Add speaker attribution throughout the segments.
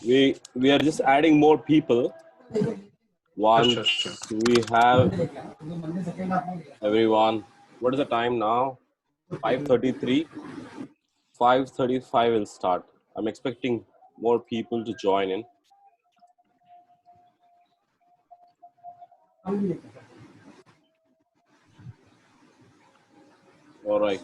Speaker 1: We are just adding more people. Once we have everyone, what is the time now? 5:33. 5:35 will start. I'm expecting more people to join in. All right.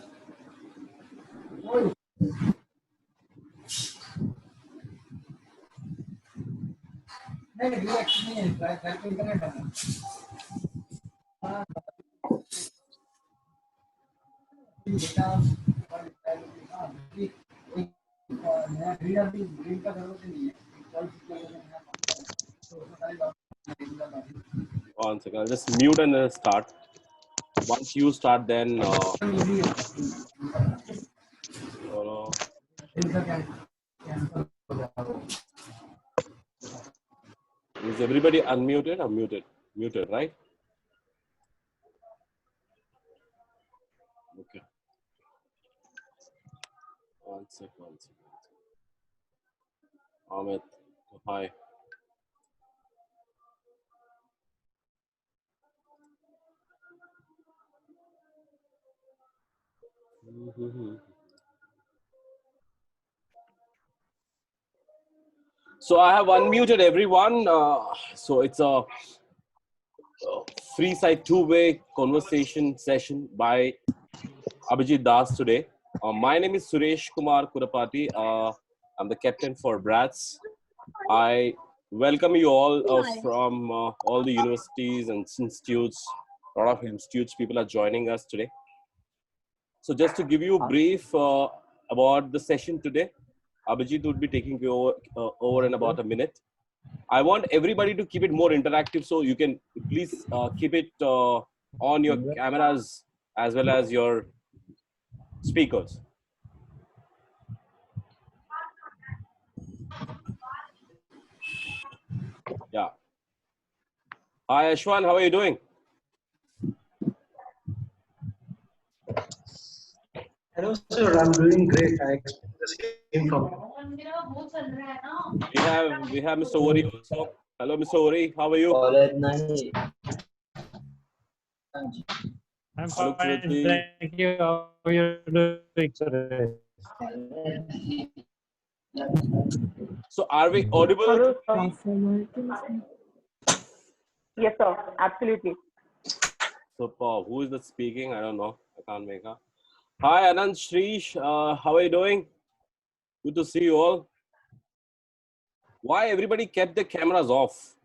Speaker 1: One second. I'll just mute and then start. Once you start, then. Is everybody unmuted or muted? Muted, right? Okay. One second. Amit, hi. So I have unmuted everyone. So it's a free side two-way conversation session by Abhijit Das today. My name is Suresh Kumar Kurapati. I'm the captain for BRATS. I welcome you all from all the universities and institutes. A lot of institutes people are joining us today. So just to give you a brief about the session today, Abhijit would be taking you over in about a minute. I want everybody to keep it more interactive, so you can please keep it on your cameras as well as your speakers. Yeah. Hi Ashwan, how are you doing?
Speaker 2: Hello sir, I'm doing great. I expect the same from you.
Speaker 1: We have Mr. Ori also. Hello Mr. Ori, how are you?
Speaker 3: I'm fine, thank you. How are you doing, sir?
Speaker 1: So are we audible?
Speaker 4: Hello, yes, sir. Absolutely.
Speaker 1: So who is that speaking? I don't know. I can't make out. Hi Anand Shrish, how are you doing? Good to see you all. Why everybody kept the cameras off?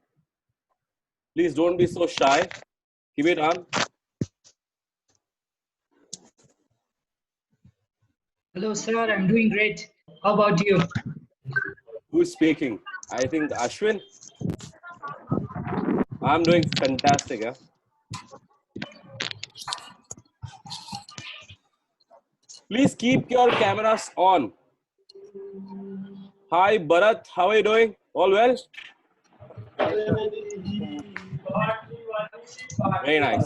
Speaker 1: Please don't be so shy. Keep it on.
Speaker 5: Hello, sir. I'm doing great. How about you?
Speaker 1: Who is speaking? I think Ashwin. I'm doing fantastic. Yeah? Please keep your cameras on. Hi Bharat, how are you doing? All well? Very nice.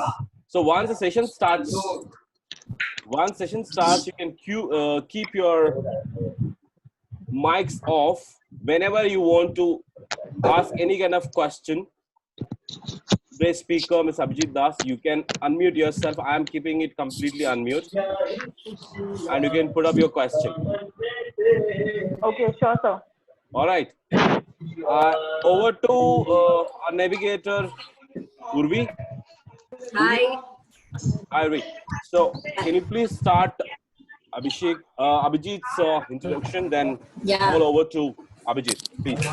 Speaker 1: So once the session starts, you can keep your mics off whenever you want to ask any kind of question. Today's speaker, Ms. Abhijit Das, you can unmute yourself. I am keeping it completely unmute. And you can put up your question.
Speaker 4: Okay, sure, sir.
Speaker 1: All right. Over to our navigator, Urvi.
Speaker 6: Hi.
Speaker 1: Hi, Urvi. So, can you please start Abhijit's introduction, then all over to Abhijit, please.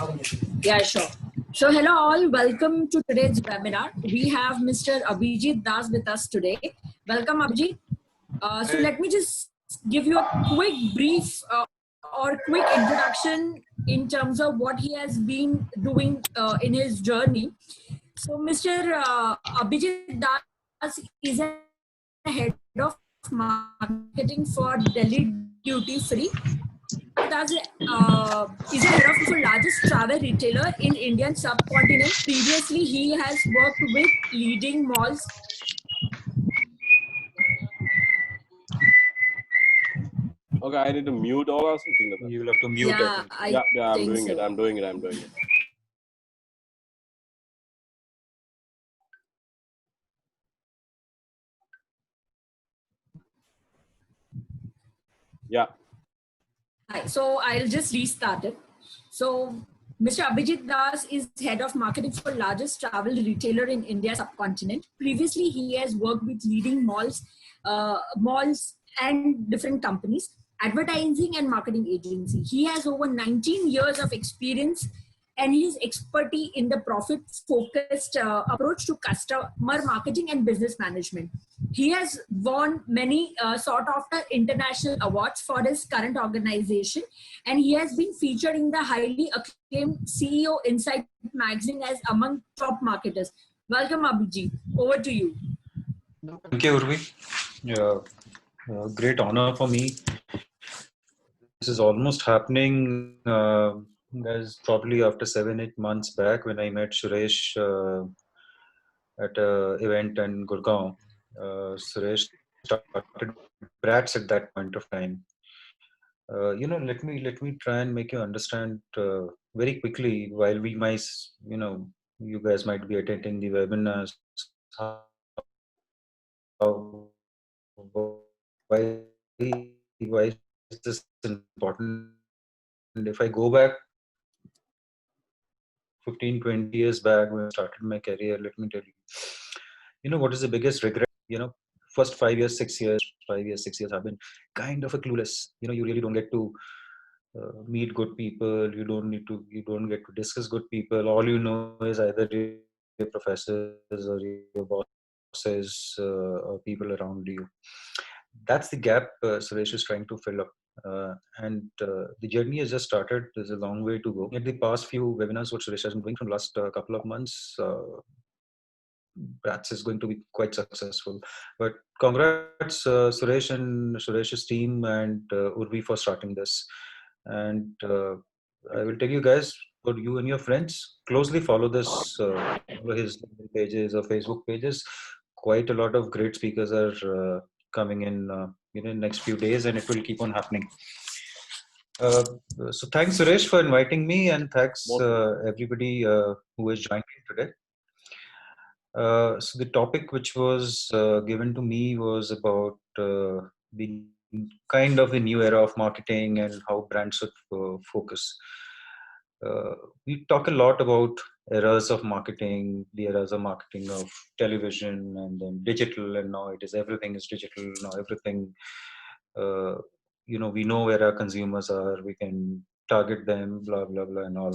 Speaker 6: Yeah, sure. So, hello all. Welcome to today's webinar. We have Mr. Abhijit Das with us today. Welcome, Abhijit. So, let me just give you a quick brief or quick introduction in terms of what he has been doing in his journey. So, Mr. Abhijit Das is a head of marketing for Delhi Duty Free. Das is a head of the largest travel retailer in Indian subcontinent. Previously, he has worked with leading malls.
Speaker 1: Okay, I need to mute all or something like that.
Speaker 7: You will have to mute.
Speaker 6: Yeah,
Speaker 7: I think.
Speaker 1: Yeah, I'm
Speaker 6: think
Speaker 1: doing
Speaker 6: so.
Speaker 1: it. I'm doing it. Yeah.
Speaker 6: Hi, so I'll just restart it. So Mr. Abhijit Das is head of marketing for largest travel retailer in India subcontinent. Previously, he has worked with leading malls and different companies, advertising and marketing agency. He has over 19 years of experience and his expertise in the profit-focused approach to customer marketing and business management. He has won many sought-after international awards for his current organization, and he has been featured in the highly acclaimed CEO Insight magazine as among top marketers. Welcome, Abhijit. Over to you.
Speaker 7: Thank you, Urvi. Yeah, great honor for me. This is almost happening, guys, probably after 7-8 months back when I met Suresh at an event in Gurgaon. Suresh started Bratz at that point of time. Let me try and make you understand very quickly while you guys might be attending the webinars. Why is this important? If I go back 15-20 years back when I started my career, let me tell you, what is the biggest regret? First 5 years, 6 years, 5 years, 6 years have been kind of a clueless. You really don't get to meet good people. You don't get to discuss good people. All you know is either your professors or your bosses or people around you. That's the gap Suresh is trying to fill up. The journey has just started. There's a long way to go. At the past few webinars, what Suresh has been doing from last couple of months, Bratz is going to be quite successful. But congrats, Suresh and Suresh's team and Urvi for starting this. And I will tell you guys, for you and your friends, closely follow this, follow his pages or Facebook pages. Quite a lot of great speakers are coming in next few days, and it will keep on happening. So thanks, Suresh, for inviting me, and thanks everybody who has joined me today. So the topic which was given to me was about the kind of the new era of marketing and how brands should focus. We talk a lot about eras of marketing, the eras of marketing of television and then digital, and now everything is digital. Now everything, we know where our consumers are. We can target them, blah blah blah, and all.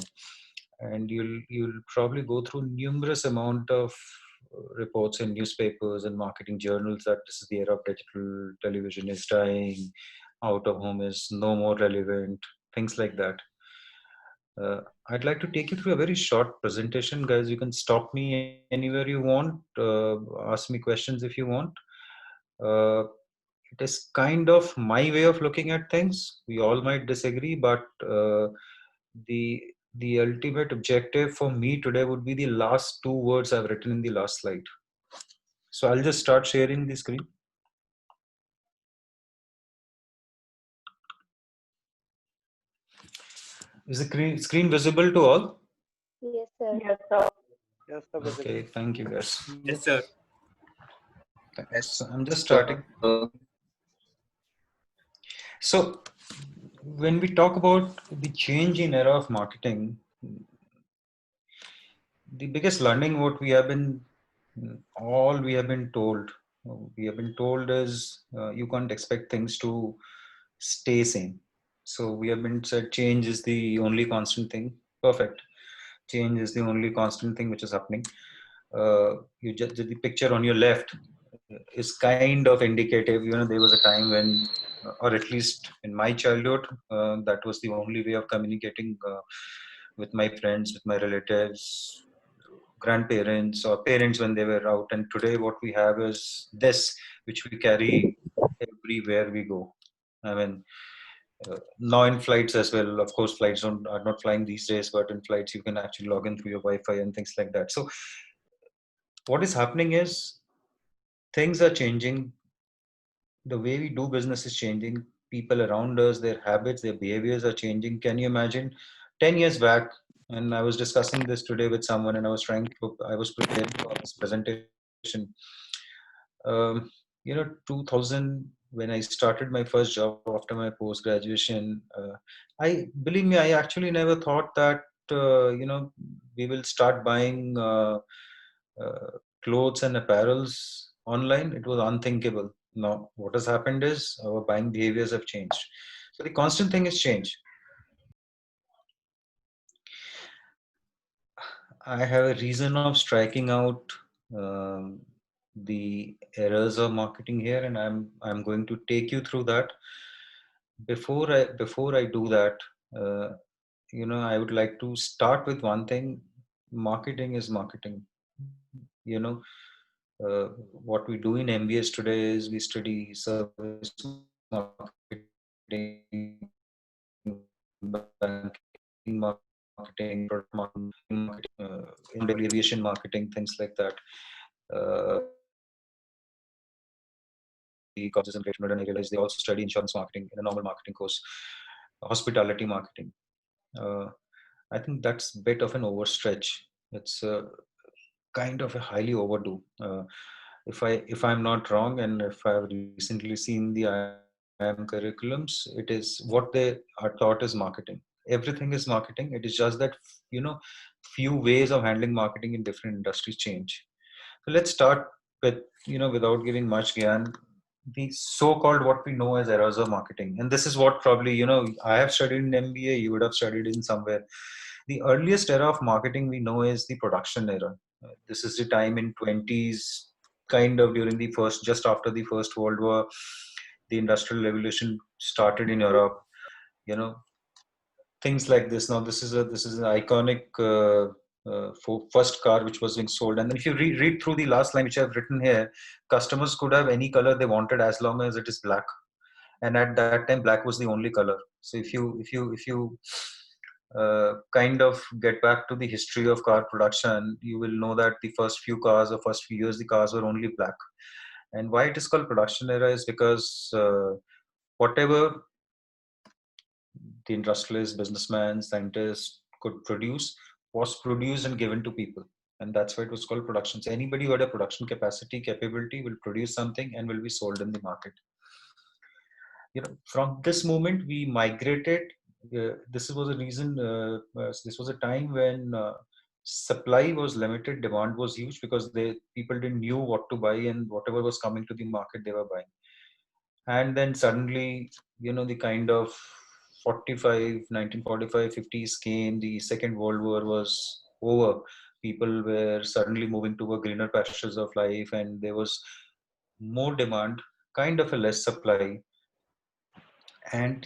Speaker 7: And you'll probably go through numerous amount of reports in newspapers and marketing journals that this is the era of digital, television is dying, out of home is no more relevant, things like that. I'd like to take you through a very short presentation, guys. You can stop me anywhere you want, ask me questions if you want. It is kind of my way of looking at things. We all might disagree, but the ultimate objective for me today would be the last 2 words I've written in the last slide. So I'll just start sharing the screen. Is the screen visible to all?
Speaker 8: Yes, sir.
Speaker 4: Yes, sir.
Speaker 2: Yes, sir.
Speaker 7: Okay, thank you guys.
Speaker 9: Yes, sir.
Speaker 7: So I'm just starting. So when we talk about the change in era of marketing, the biggest learning what we have been told is you can't expect things to stay same. So we have been said change is the only constant thing. Perfect. Change is the only constant thing which is happening. The picture on your left is kind of indicative. There was a time when, or at least in my childhood, that was the only way of communicating with my friends, with my relatives, grandparents, or parents when they were out. And today what we have is this, which we carry everywhere we go. I mean, now in flights as well, of course, flights are not flying these days, but in flights you can actually log in through your Wi-Fi and things like that. So what is happening is things are changing. The way we do business is changing. people around us, their habits, their behaviors are changing. Can you imagine 10 years back? And I was discussing this today with someone, and I was preparing for this presentation. Um, 2000, when I started my first job after my post graduation, believe me, I actually never thought that we will start buying uh, clothes and apparels online. It was unthinkable. Now, what has happened is our buying behaviors have changed. So the constant thing is change. I have a reason of striking out um, the errors of marketing here, and I'm going to take you through that. Before I do that, I would like to start with one thing. Marketing is marketing. You know, what we do in MBS today is we study service marketing, banking marketing, product marketing, aviation marketing, things like that. The colleges in Greater Noida, and I realized they also study insurance marketing in a normal marketing course, hospitality marketing. I think that's a bit of an overstretch. It's kind of a highly overdue. If I'm not wrong, and if I've recently seen the IIM curriculums, it is what they are taught is marketing. Everything is marketing. It is just that few ways of handling marketing in different industries change. So let's start with without giving much gyan, the so-called what we know as eras of marketing, and this is what probably I have studied in MBA. You would have studied in somewhere. The earliest era of marketing we know is the production era. This is the time in 20s, kind of during the just after the First World War. The Industrial Revolution started in Europe. Things like this. Now this is an iconic first car which was being sold, and then if you read through the last line which I've written here, customers could have any color they wanted as long as it is black, and at that time black was the only color. So if you kind of get back to the history of car production, you will know that the first few cars or first few years the cars were only black. And why it is called production era is because whatever the industrialists, businessmen, scientists could produce was produced and given to people, and that's why it was called production. So anybody who had a production capability will produce something and will be sold in the market. From this moment we migrated. This was a reason. This was a time when supply was limited, demand was huge, because people didn't knew what to buy, and whatever was coming to the market they were buying. And then suddenly, the kind of 1945, 50s came. The Second World War was over. People were suddenly moving to greener pastures of life, and there was more demand, kind of a less supply. And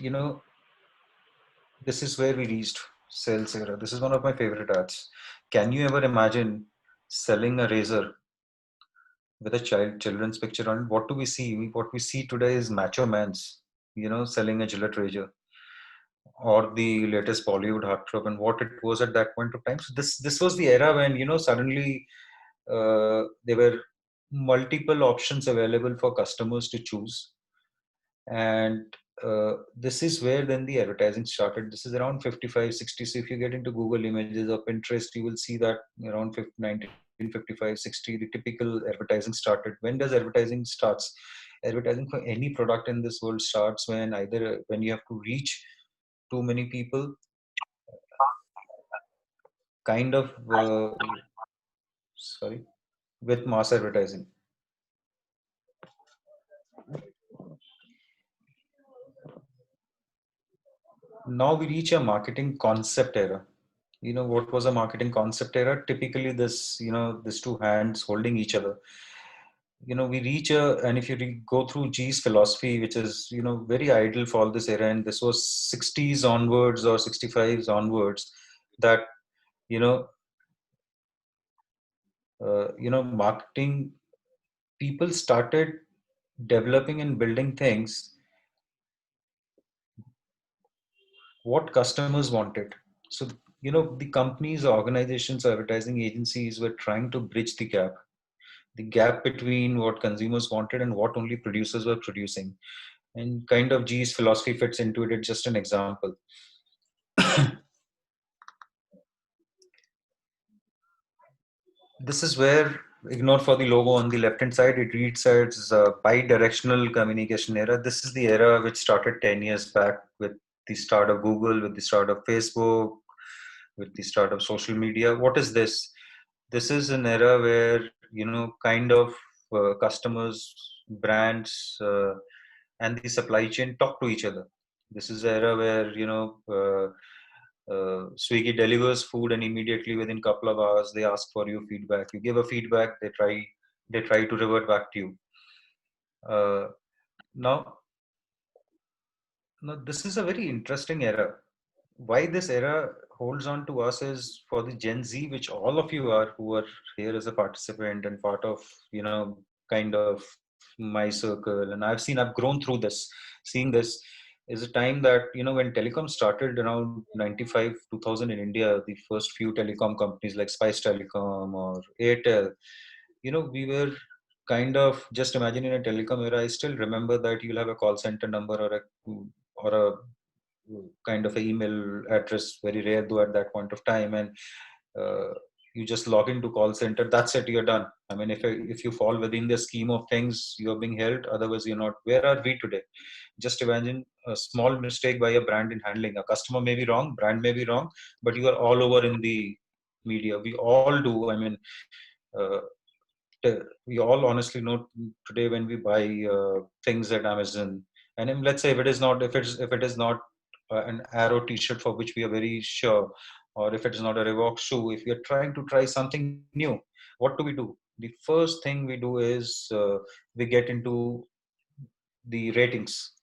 Speaker 7: this is where we reached sales era. This is one of my favorite ads. Can you ever imagine selling a razor with a children's picture on it? What do we see? What we see today is macho mans, selling a Gillette razor, or the latest Bollywood heartthrob, and what it was at that point of time. So this was the era when suddenly there were multiple options available for customers to choose, and this is where then the advertising started. This is around 55, 60. So if you get into Google Images or Pinterest, you will see that around 1955, 60, the typical advertising started. When does advertising starts? Advertising for any product in this world starts when you have to reach too many people, kind of with mass advertising. Now we reach a marketing concept era. What was a marketing concept era? Typically this two hands holding each other. We reach and if you go through G's philosophy, which is very ideal for all this era, and this was 60s onwards or 65s onwards, that marketing people started developing and building things what customers wanted. So the companies, organizations, advertising agencies were trying to bridge the gap between what consumers wanted and what only producers were producing. and kind of G's philosophy fits into it. It's just an example. This is where, ignore for the logo on the left hand side, it reads as bi-directional communication era. This is the era which started 10 years back with the start of Google, with the start of Facebook, with the start of social media. What is this? This is an era where, kind of customers, brands, and the supply chain talk to each other. This is an era where, Swiggy delivers food, and immediately within couple of hours they ask for your feedback. You give a feedback, they try to revert back to you. Uh, now, this is a very interesting era. Why this era holds on to us is for the Gen Z, which all of you are, who are here as a participant and part of, kind of my circle. And I've grown through this. Seeing this is a time that, when telecom started around 95, 2000 in India, the first few telecom companies like Spice Telecom or Airtel, we were kind of, just imagine in a telecom era. I still remember that you'll have a call center number or a kind of a email address, very rare though at that point of time, and uh, you just log into call center. That's it, you're done. I mean, if you fall within the scheme of things, you're being held. Otherwise, you're not. Where are we today? Just imagine a small mistake by a brand in handling. A customer may be wrong, brand may be wrong, but you are all over in the media. We all do. I mean, uh, we all honestly know today when we buy things at Amazon, and then let's say if it is not an Arrow T-shirt for which we are very sure, or if it is not a Reebok shoe, if we are trying to try something new, what do? The first thing we do is we get into the ratings.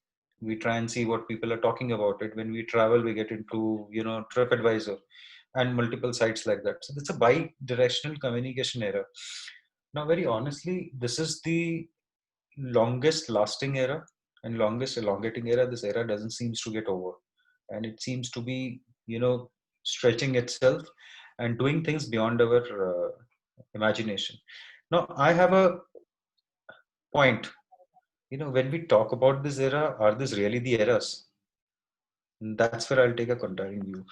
Speaker 7: We try and see what people are talking about it. When we travel, we get into TripAdvisor and multiple sites like that. So it's a bi-directional communication era. Now, very honestly, this is the longest lasting era and longest elongating era. This era doesn't seems to get over, and it seems to be stretching itself and doing things beyond our imagination. Now, I have a point. When we talk about this era, are these really the eras? And that's where I'll take a contrarian view.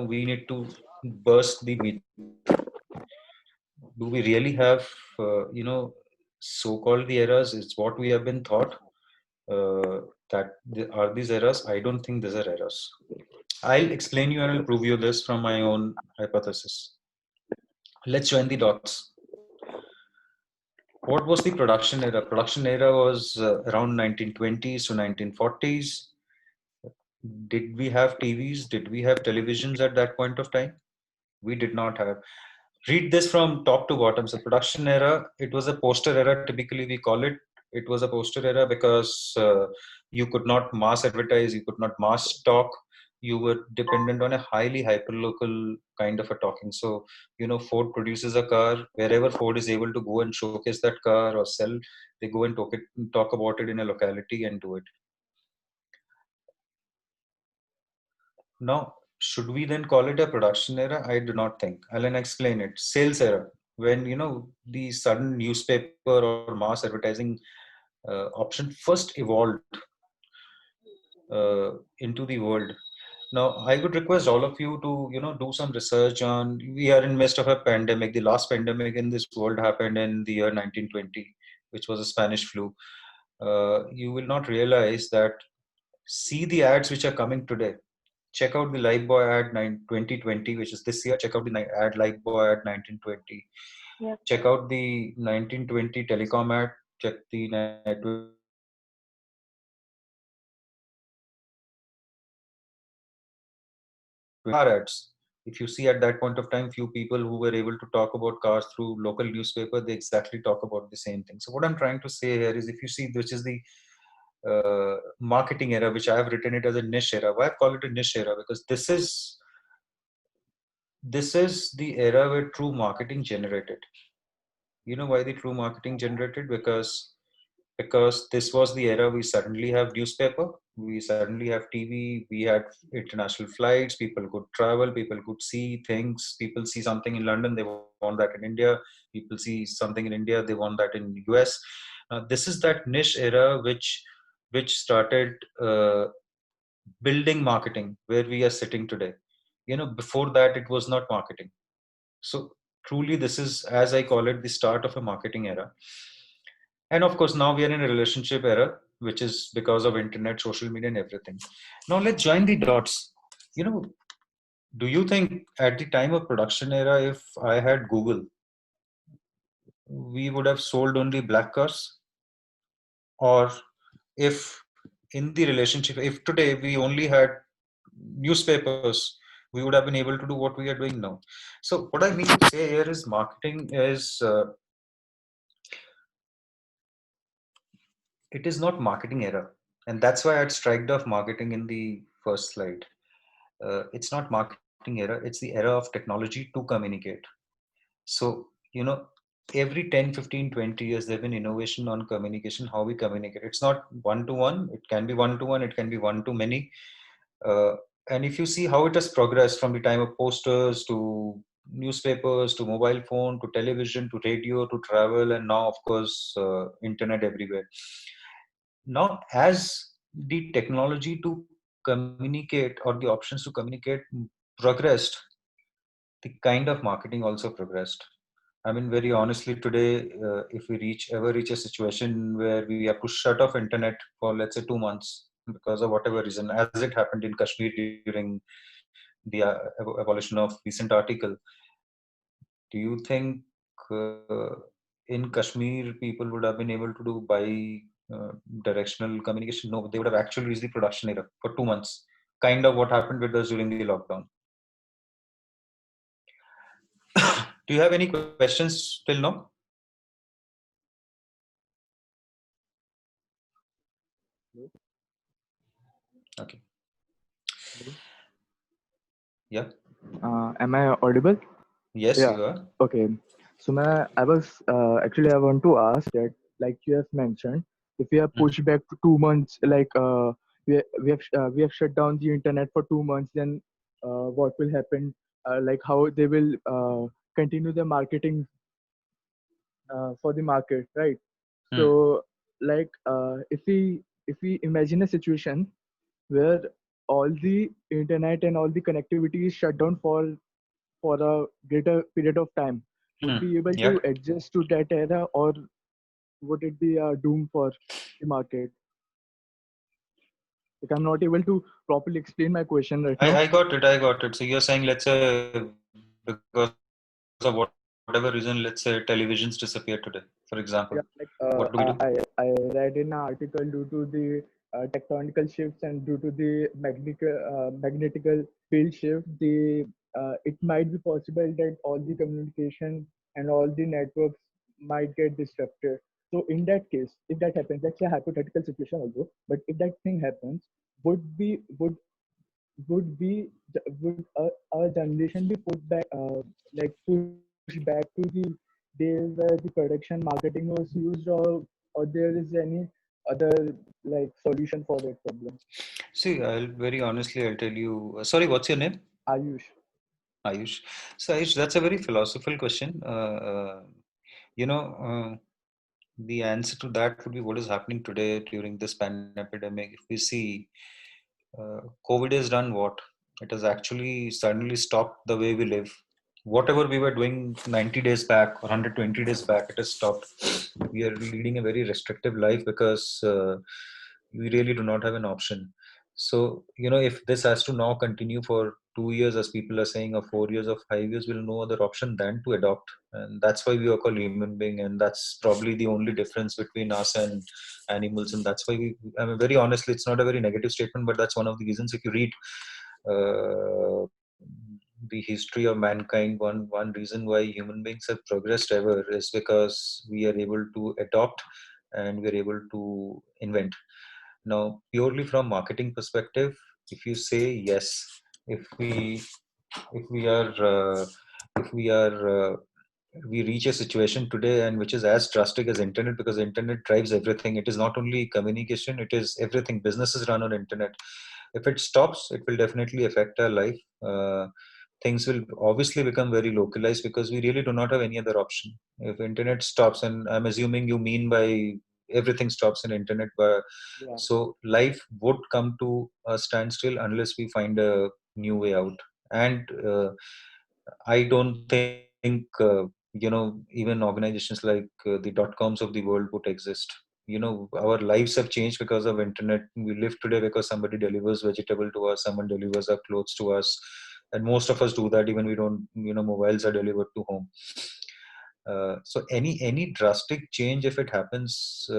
Speaker 7: We need to burst the myth. Do we really have so-called the eras? It's what we have been taught, that are these eras. I don't think these are eras. I'll explain you and I'll prove you this from my own hypothesis. Let's join the dots. What was the production era? Production era was around 1920s to 1940s. Did we have TVs? Did we have televisions at that point of time? We did not have. Read this from top to bottom. So production era, it was a poster era. Typically, we call it. It was a poster era because you could not mass advertise, you could not mass talk. You were dependent on a highly hyperlocal kind of a talking. So, Ford produces a car. Wherever Ford is able to go and showcase that car or sell, they go and talk about it in a locality and do it. Now, should we then call it a production era? I do not think. I'll explain it. Sales era, when the sudden newspaper or mass advertising option first evolved into the world. Now, I would request all of you to do some research on. We are in midst of a pandemic. The last pandemic in this world happened in the year 1920, which was a Spanish flu. You will not realize that. See the ads which are coming today. Check out the Lifebuoy ad 2020, which is this year. Check out the ad Lifebuoy ad 1920.
Speaker 4: Yes.
Speaker 7: Check out the 1920 telecom ad. Check the car ads. If you see at that point of time, few people who were able to talk about cars through local newspaper, they exactly talk about the same thing. So what I'm trying to say here is, if you see, which is the marketing era, which I have written it as a niche era. Why I call it a niche era? Because this is the era where true marketing generated. You know why the true marketing generated? Because this was the era we suddenly have newspaper, we suddenly have TV, we had international flights, people could travel, people could see things, people see something in London, they want that in India, people see something in India, they want that in US. This is that niche era which which started building marketing where we are sitting today. Before that, it was not marketing. So truly, this is, as I call it, the start of a marketing era. And of course, now we are in a relationship era, which is because of internet, social media, and everything. Now let's join the dots. Do you think at the time of production era, if I had Google, we would have sold only black cars? Or if in the relationship, if today we only had newspapers, we would have been able to do what we are doing now. So what I mean to say here is marketing is, it is not marketing era. And that's why I'd striked off marketing in the first slide. It's not marketing era, it's the era of technology to communicate. So, every 10, 15, 20 years, there have been innovation on communication, how we communicate. It's not one-to-one. It can be one-to-one. It can be one-to-many. And if you see how it has progressed from the time of posters to newspapers to mobile phone to television to radio to travel, and now, of course, internet everywhere. Now, as the technology to communicate or the options to communicate progressed, the kind of marketing also progressed. I mean, very honestly, today, if we ever reach a situation where we have to shut off internet for, let's say, 2 months because of whatever reason, as it happened in Kashmir during the abolition of recent article, do you think in Kashmir people would have been able to do bi-directional communication? No, they would have actually reached the production era for 2 months. Kind of what happened with us during the lockdown. Do you have any questions till now? Okay. Yeah.
Speaker 8: Am I audible?
Speaker 7: Yes,
Speaker 8: Yeah.
Speaker 7: you are.
Speaker 8: Okay. So I want to ask that, like you have mentioned, if we have pushed back to 2 months, like we have shut down the internet for 2 months, then what will happen? Like how they will continue the marketing for the market, right? So like if we imagine a situation where all the internet and all the connectivity is shut down for a greater period of time, would be able
Speaker 7: Yeah.
Speaker 8: to adjust to that era, or would it be a doom for the market? Like, I'm not able to properly explain my question right now.
Speaker 7: I got it. So you're saying, let's say, because of whatever reason, let's say televisions disappear today, for example.
Speaker 8: Yeah, like
Speaker 7: What do we do?
Speaker 8: I read in an article, due to the tectonical shifts and due to the magnetical field shift, it might be possible that all the communication and all the networks might get disrupted. So in that case, if that happens, that's a hypothetical situation also, but if that thing happens, would be would would be would our generation be put back, like pushed back to the days where the production marketing was used, or there is any other like solution for that problem?
Speaker 7: See, I'll tell you. Sorry, what's your name?
Speaker 8: Ayush.
Speaker 7: Ayush. So Ayush, that's a very philosophical question. The answer to that would be what is happening today during this pandemic. If we see, COVID has done what? It has actually suddenly stopped the way we live. Whatever we were doing 90 days back or 120 days back, it has stopped. We are leading a very restrictive life because we really do not have an option. So, if this has to now continue for 2 years, as people are saying, or 4 years or 5 years, we'll no other option than to adopt. And that's why we are called human being. And that's probably the only difference between us and animals. And that's why I mean, very honestly, it's not a very negative statement, but that's one of the reasons. If you read the history of mankind, one reason why human beings have progressed ever is because we are able to adopt and we are able to invent. Now, purely from marketing perspective, if you say yes, if we we reach a situation today and which is as drastic as internet, because internet drives everything. It is not only communication, it is everything. Businesses run on internet. If it stops, it will definitely affect our life. Things will obviously become very localized because we really do not have any other option. If internet stops, and I'm assuming you mean by everything stops in internet. But
Speaker 8: Yeah.
Speaker 7: so life would come to a standstill unless we find a new way out. And I don't think even organizations like the .coms of the world would exist. Our lives have changed because of internet. We live today because somebody delivers vegetable to us, someone delivers our clothes to us, and most of us do that. Even we don't, mobiles are delivered to home. So any drastic change, if it happens,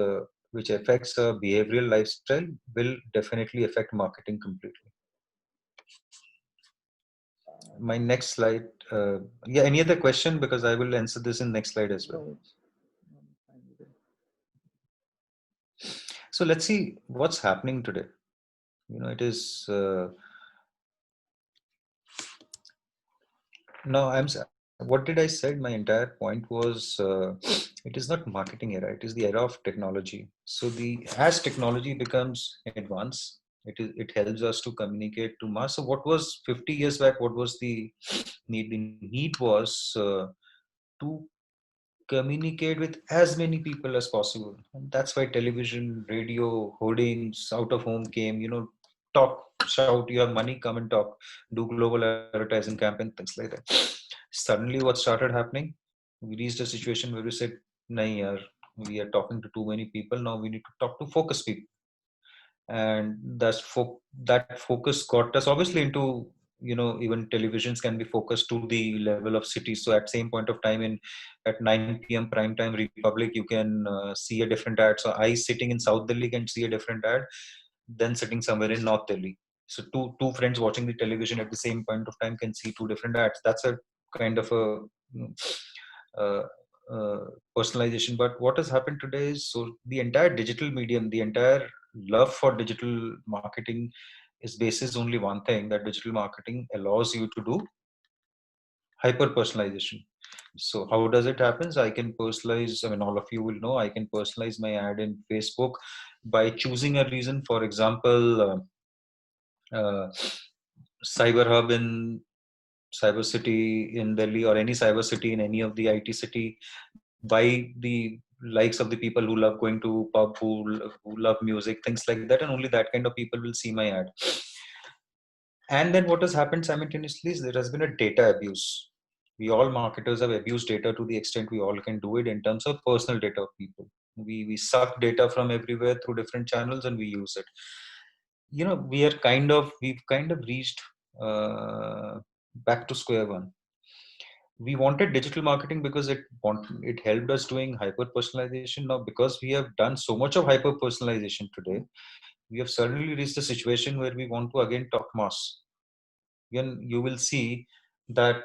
Speaker 7: which affects a behavioral lifestyle, will definitely affect marketing completely. My next slide. Yeah, any other question? Because I will answer this in next slide as well.
Speaker 8: No, I'm fine with it.
Speaker 7: So let's see what's happening today. It is no. What did I said? My entire point was it is not marketing era. It is the era of technology. So as technology becomes advanced, it helps us to communicate to mass. So what was 50 years back? What was the need? The need was to communicate with as many people as possible. And that's why television, radio, hoardings, out of home came, talk, shout, you have money, come and talk, do global advertising campaign, things like that. Suddenly what started happening? We reached a situation where we said, nahi yaar, we are talking to too many people. Now we need to talk to focus people. And that focus got us obviously into, even televisions can be focused to the level of cities. So at same point of time at 9 p.m. prime time Republic, you can see a different ad. So I sitting in South Delhi can see a different ad than sitting somewhere in North Delhi. So two friends watching the television at the same point of time can see two different ads. That's a kind of a uh, uh, personalization. But what has happened today is, so the entire digital medium, the entire love for digital marketing is basis only one thing, that digital marketing allows you to do hyper personalization. So how does it happen? I can personalize, I mean, all of you will know, I can personalize my ad in Facebook by choosing a reason. For example, cyber hub in cyber city in Delhi, or any cyber city in any of the IT city, by the likes of the people who love going to pub, who love music, things like that, and only that kind of people will see my ad. And then what has happened simultaneously is there has been a data abuse. We all marketers have abused data to the extent we all can do it in terms of personal data of people. We suck data from everywhere through different channels and we use it. We've kind of reached back to square one. We wanted digital marketing because it helped us doing hyper personalization. Now because we have done so much of hyper personalization today, we have suddenly reached a situation where we want to again talk mass. Again, you will see that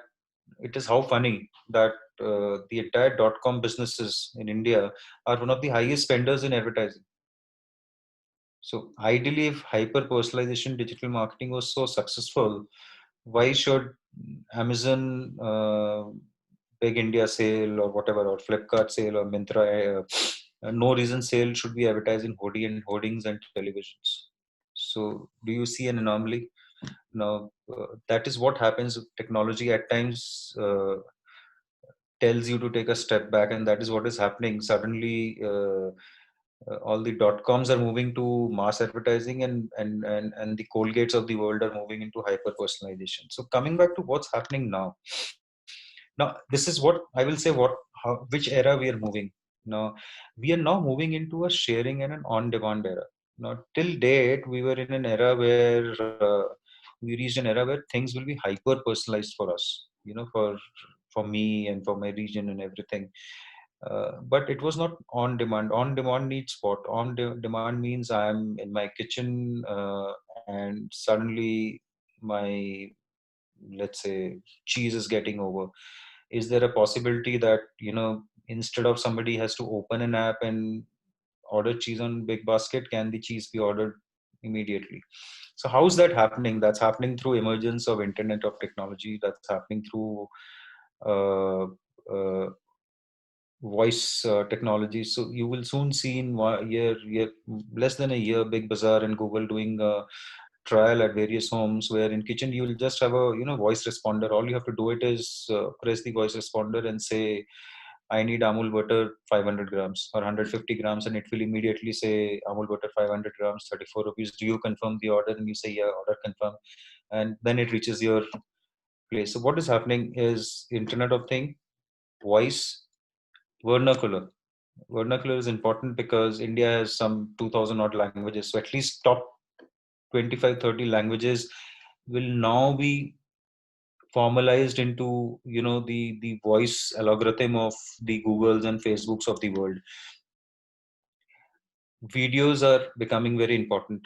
Speaker 7: it is how funny that the entire .com businesses in India are one of the highest spenders in advertising. So ideally, if hyper personalization digital marketing was so successful, why should Amazon Big India sale or whatever, or Flipkart sale or Myntra, no reason sale should be advertising hoardings and televisions? So do you see an anomaly? Now that is what happens with technology. At times tells you to take a step back, and that is what is happening. Suddenly all the .coms are moving to mass advertising, and the Colgates of the world are moving into hyper personalization. So coming back to what's happening now, this is what I will say, which era we are moving now. We are now moving into a sharing and an on demand era. Now till date we were in an era where we reached an era where things will be hyper personalized for us, for me and for my region and everything. But it was not on demand. On demand needs what? Demand means I'm in my kitchen and suddenly my, let's say, cheese is getting over. Is there a possibility that, instead of somebody has to open an app and order cheese on Big Basket, can the cheese be ordered immediately? So how is that happening? That's happening through emergence of internet of technology. That's happening through uh, uh, voice technology. So you will soon see in less than a year, Big Bazaar and Google doing a trial at various homes, where in kitchen you will just have a voice responder. All you have to do it is press the voice responder and say, I need Amul butter 500 grams or 150 grams, and it will immediately say Amul butter 500 grams, 34 rupees. Do you confirm the order? And you say, yeah, order confirm. And then it reaches your place. So what is happening is Internet of Thing, voice, vernacular. Vernacular is important because India has some 2000 odd languages. So at least top 25, 30 languages will now be formalized into, the voice algorithm of the Googles and Facebooks of the world. Videos are becoming very important.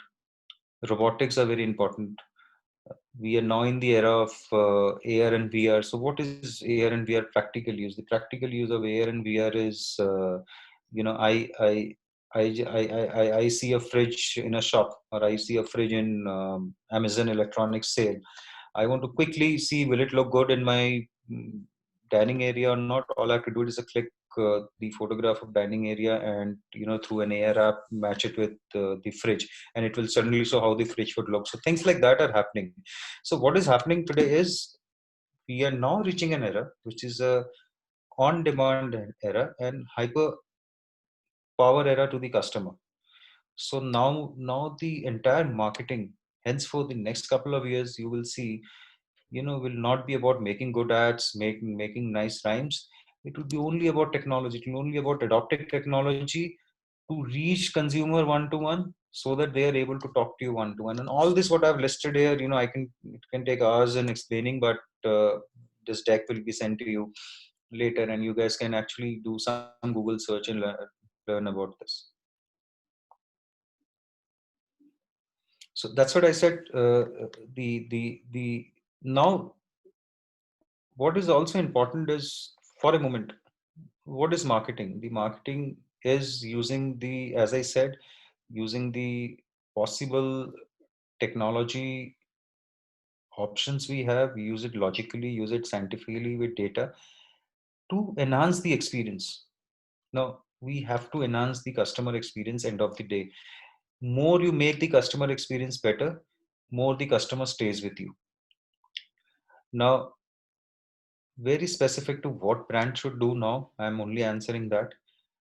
Speaker 7: Robotics are very important. We are now in the era of AR and VR. So what is AR and VR practical use? The practical use of AR and VR is, I see a fridge in a shop, or I see a fridge in Amazon electronics sale. I want to quickly see, will it look good in my dining area or not? All I have to do is click the photograph of dining area, and through an AR app match it with the fridge, and it will suddenly show how the fridge would look. So things like that are happening. So what is happening today is we are now reaching an era which is a on-demand era and hyper power era to the customer. So now the entire marketing, hence for the next couple of years, you will see, will not be about making good ads, making nice rhymes. It will be only about technology. It will only about adopting technology to reach consumer one to one, so that they are able to talk to you one to one. And all this what I've listed here, it can take hours in explaining, but this deck will be sent to you later, and you guys can actually do some Google search and learn about this. So that's what I said. The now, what is also important is, for a moment, what is marketing? The marketing is using the, as I said, using the possible technology options we have, use it logically, use it scientifically with data to enhance the experience. Now, we have to enhance the customer experience end of the day. More you make the customer experience better, more the customer stays with you. Now, very specific to what brand should do now, I'm only answering that.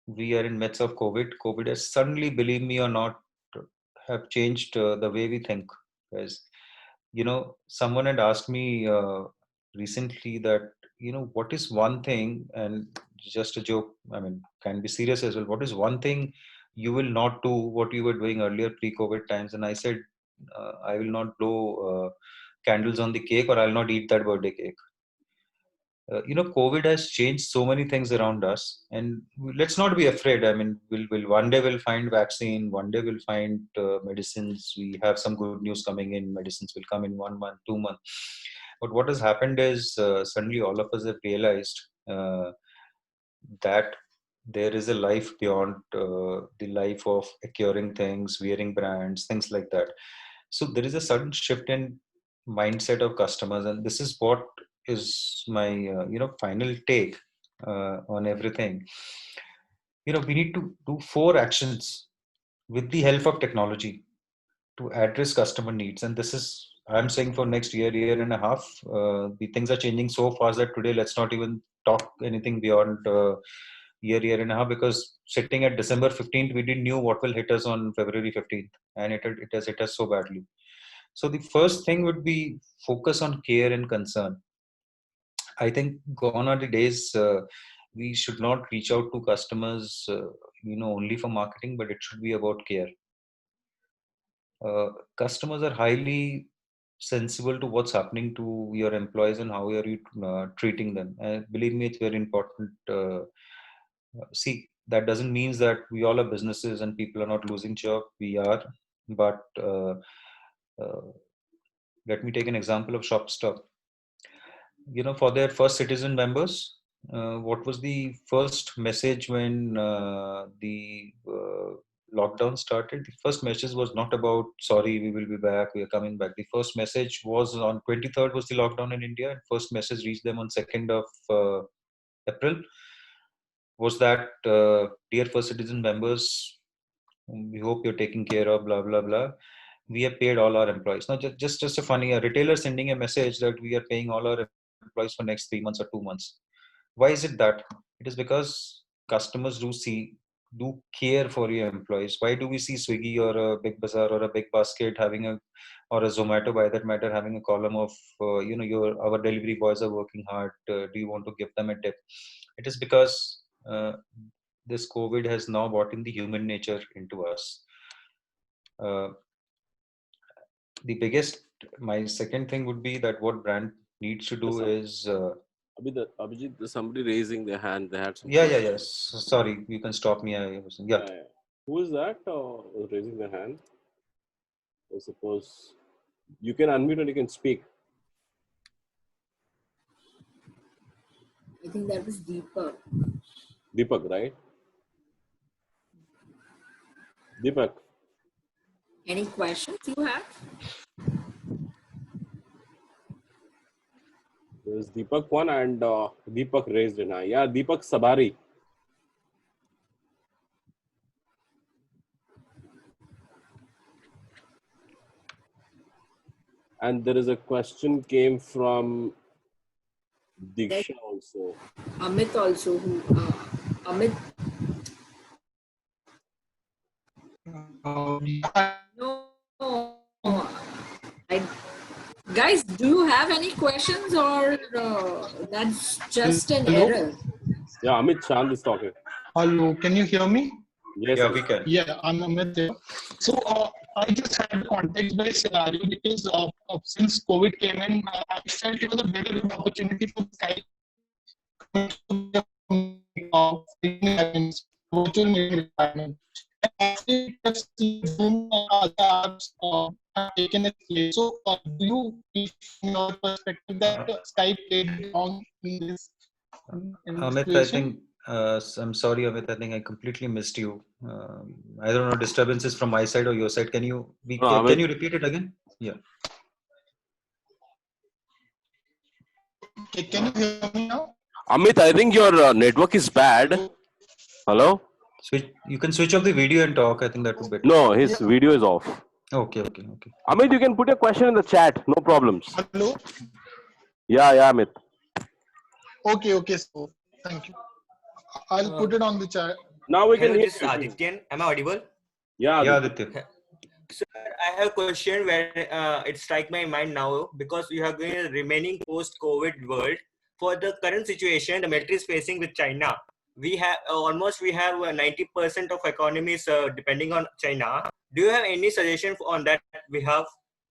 Speaker 7: We are in midst of COVID. COVID has suddenly, believe me or not, have changed the way we think. As someone had asked me recently that, what is one thing, and just a joke, I mean, can be serious as well. What is one thing you will not do what you were doing earlier pre-COVID times? And I said, I will not blow candles on the cake, or I'll not eat that birthday cake. COVID has changed so many things around us, and let's not be afraid. I mean, we'll one day we'll find vaccine, one day we'll find medicines. We have some good news coming in. Medicines will come in 1 month, 2 months. But what has happened is suddenly all of us have realized that there is a life beyond the life of acquiring things, wearing brands, things like that. So there is a sudden shift in mindset of customers, and this is what is my final take on everything. We need to do 4 actions with the help of technology to address customer needs, and this is, I'm saying, for next year and a half. The things are changing so fast that today let's not even talk anything beyond year and a half, because sitting at December 15th, we didn't know what will hit us on February 15th, and it has hit us so badly. So the first thing would be focus on care and concern. I think gone are the days we should not reach out to customers, only for marketing, but it should be about care. Customers are highly sensible to what's happening to your employees and how are you treating them. And believe me, it's very important. See, that doesn't mean that we all are businesses and people are not losing job. We are, but let me take an example of Shopstop. For their first citizen members, what was the first message when the lockdown started? The first message was not about, sorry, we will be back, we are coming back. The first message was on 23rd was the lockdown in India, and first message reached them on 2nd of April. Was that, dear first citizen members, we hope you're taking care of blah, blah, blah. We have paid all our employees. Now, just a funny, a retailer sending a message that we are paying all our employees for next 3 months or 2 months. Why is it that? It is because customers do care for your employees. Why do we see Swiggy or a Big Bazaar or a Big Basket having or a Zomato, by that matter, having a column of our delivery boys are working hard, do you want to give them a tip? It is because this COVID has now brought in the human nature into us. My second thing would be that what brand needs to do is
Speaker 1: Abhijit, there's somebody raising their hand. They had some
Speaker 7: yes. Sorry, you can stop me.
Speaker 1: Who is that raising their hand? I suppose you can unmute and you can speak.
Speaker 6: I think that was Deepak.
Speaker 1: Deepak, right? Deepak.
Speaker 6: Any questions you have?
Speaker 1: There's Deepak one and Deepak raised an eye. Yeah, Deepak Sabari. And there is a question came from Diksha also.
Speaker 6: Amit also. Amit. No. Guys, do you have any questions or that's just an error?
Speaker 1: Yeah, Amit Chand is talking.
Speaker 9: Hello, can you hear me?
Speaker 1: Yes,
Speaker 7: yeah, we can.
Speaker 9: Yeah, I'm Amit here. So I just had a context-based scenario because since COVID came in, I felt it was a very good opportunity for Skype virtual meeting requirement. Taken its place. So, do you, from your perspective, that Skype played wrong in this?
Speaker 7: Amit, I think I'm sorry, Amit. I think I completely missed you. I don't know, disturbances from my side or your side. Can you repeat it again? Yeah.
Speaker 9: Okay, can you hear me now?
Speaker 1: Amit, I think your network is bad. Hello?
Speaker 7: You can switch off the video and talk. I think that would be better.
Speaker 1: No, his video is off.
Speaker 7: Okay.
Speaker 1: Amit, you can put your question in the chat. No problems.
Speaker 9: Hello?
Speaker 1: Yeah, Amit.
Speaker 9: Okay, so thank you. I'll put it on the chat.
Speaker 1: Now we can hear
Speaker 10: This is Adityan. Am I audible?
Speaker 1: Yeah,
Speaker 7: Aditya.
Speaker 10: Sir, I have a question where it strikes my mind now because you have been remaining post-COVID world. For the current situation the military is facing with China, we have 90% of economies depending on China. Do you have any suggestion on that we have?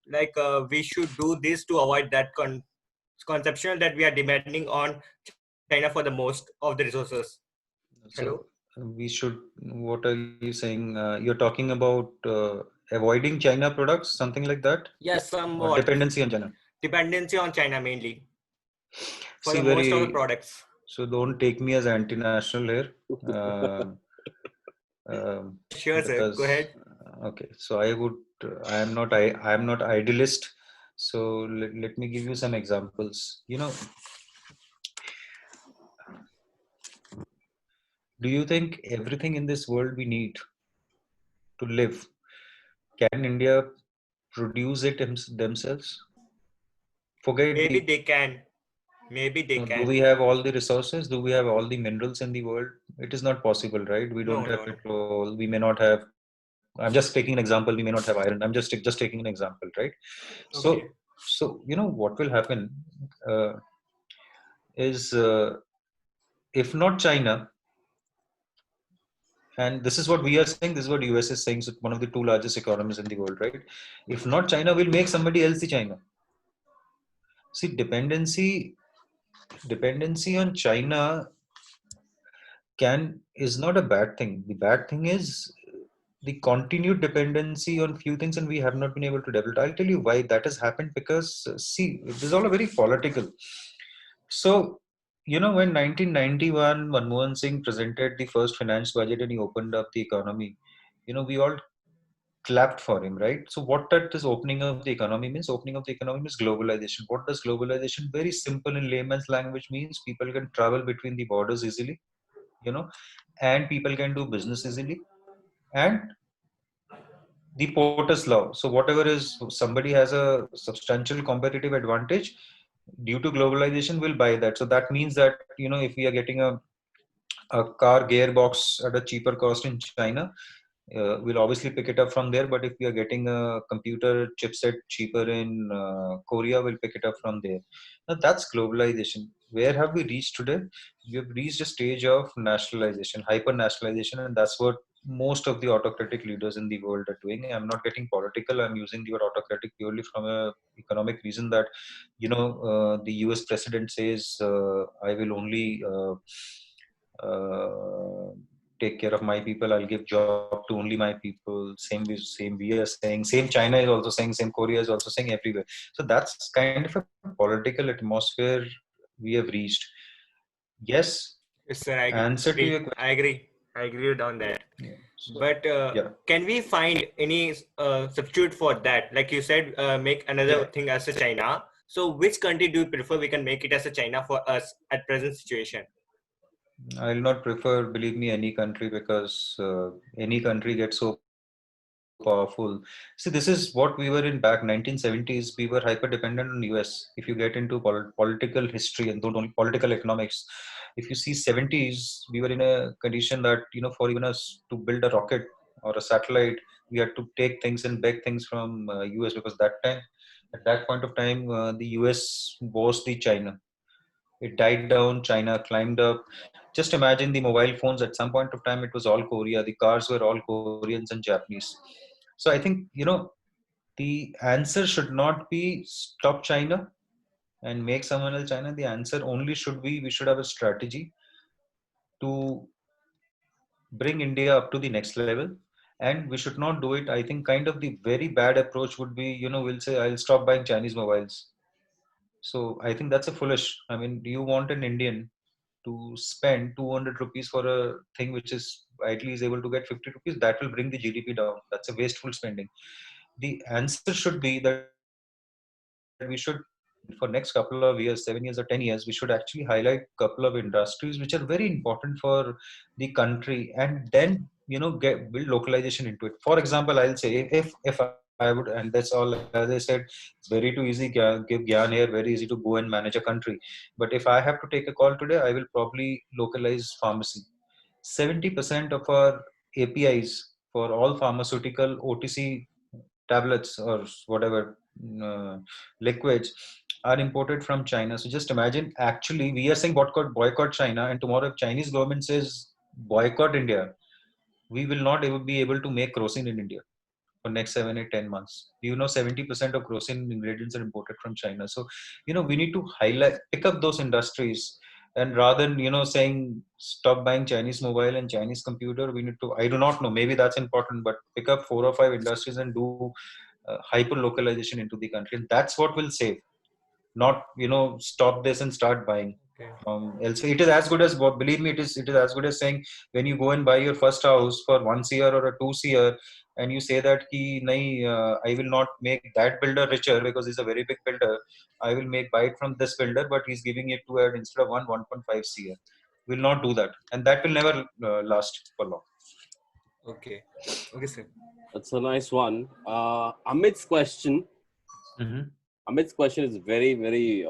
Speaker 10: Like we should do this to avoid that conception that we are depending on China for the most of the resources. Hello?
Speaker 7: So we should, what are you saying? You're talking about avoiding China products, something like that?
Speaker 10: Yes, somewhat.
Speaker 7: Dependency on China.
Speaker 10: Dependency on China mainly. For
Speaker 7: See,
Speaker 10: most of the products.
Speaker 7: So don't take me as anti-national here.
Speaker 10: Sure, sir. Go ahead.
Speaker 7: Okay, so I am not idealist. So let me give you some examples. Do you think everything in this world we need to live, can India produce it themselves?
Speaker 10: Maybe they can.
Speaker 7: Do we have all the resources? Do we have all the minerals in the world? It is not possible, right? We don't have petrol. We may not have. I'm just taking an example. We may not have iron. I'm just taking an example, right?
Speaker 10: Okay.
Speaker 7: So what will happen is if not China, and this is what we are saying, this is what US is saying, so one of the two largest economies in the world, right? If not China, we'll make somebody else the China. See, dependency on China is not a bad thing. The bad thing is the continued dependency on few things, and we have not been able to develop. I'll tell you why that has happened, because see, this is all very political. So when 1991 Manmohan Singh presented the first finance budget and he opened up the economy, we all clapped for him, right? So what that is opening of the economy means? Opening of the economy means globalization. What does globalization? Very simple in layman's language means people can travel between the borders easily, and people can do business easily, and the Porter's law. So whatever is, somebody has a substantial competitive advantage due to globalization, will buy that. So that means that if we are getting a a car gearbox at a cheaper cost in China, we'll obviously pick it up from there. But if we are getting a computer chipset cheaper in Korea, we'll pick it up from there. Now that's globalization. Where have we reached today? We have reached a stage of nationalization, hyper nationalization, and that's what most of the autocratic leaders in the world are doing. I'm not getting political. I'm using the word autocratic purely from a economic reason that, the US president says, I will only uh, take care of my people. I'll give job to only my people. Same we are saying. Same China is also saying. Same Korea is also saying everywhere. So that's kind of a political atmosphere we have reached. Yes.
Speaker 10: Yes, sir. I
Speaker 7: Answer to
Speaker 10: agree.
Speaker 7: your question.
Speaker 10: I agree. I agree on that.
Speaker 7: Yeah. So,
Speaker 10: But
Speaker 7: yeah.
Speaker 10: can we find any substitute for that? Like you said, make another thing as a China. So which country do you prefer? We can make it as a China for us at present situation.
Speaker 7: I'll not prefer, believe me, any country, because any country gets so powerful. See, this is what we were in back 1970s. We were hyper dependent on US. If you get into political history and don't only political economics, if you see 70s, we were in a condition that, for even us to build a rocket or a satellite, we had to take things and beg things from US, because at that point of time, the US was the China. It died down. China climbed up. Just imagine the mobile phones. At some point of time, it was all Korea. The cars were all Koreans and Japanese. So I think, the answer should not be stop China and make someone else China. The answer only should be, we should have a strategy to bring India up to the next level. And we should not do it. I think kind of the very bad approach would be, we'll say, I'll stop buying Chinese mobiles. So I think that's a foolish. I mean, do you want an Indian to spend 200 rupees for a thing which is ideally is able to get 50 rupees? That will bring the GDP down. That's a wasteful spending. The answer should be that we should, for next couple of years, 7 years or 10 years, we should actually highlight couple of industries which are very important for the country, and then build localization into it. For example, I'll say, if I would, and that's all, as I said, it's very too easy give gyan here, very easy to go and manage a country. But if I have to take a call today, I will probably localize pharmacy. 70% of our APIs for all pharmaceutical OTC tablets or whatever liquids are imported from China. So just imagine, actually, we are saying boycott China, and tomorrow if Chinese government says boycott India, we will not ever be able to make kerosene in India for next 7, 8, 10 months. 70% of kerosene ingredients are imported from China. So, we need to pick up those industries, and rather than, saying stop buying Chinese mobile and Chinese computer, we need to, I do not know, maybe that's important, but pick up 4 or 5 industries and do hyper localization into the country. And that's what will save, not, stop this and start buying. Elsewhere. It is as good as, believe me, it is as good as saying, when you go and buy your first house for 1 CR or a 2 CR, and you say that ki, nahi, I will not make that builder richer because he's a very big builder. I will buy it from this builder, but he's giving it to instead of 1.5 CR. Will not do that, and that will never last for long.
Speaker 10: Okay. Okay, sir.
Speaker 1: That's a nice one. Amit's question. Amit's question is very, very,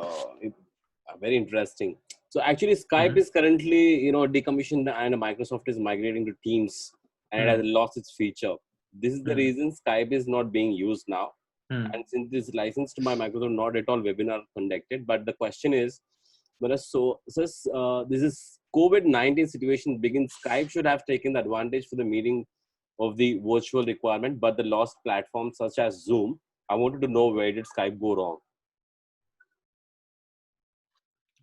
Speaker 1: very interesting. So actually, Skype is currently, decommissioned, and Microsoft is migrating to Teams, and it has lost its feature. This is the reason Skype is not being used now. And since this is licensed by Microsoft, not at all webinar conducted. But the question is, so this is COVID-19 situation begins. Skype should have taken the advantage for the meeting of the virtual requirement, but the lost platforms such as Zoom. I wanted to know, where did Skype go wrong?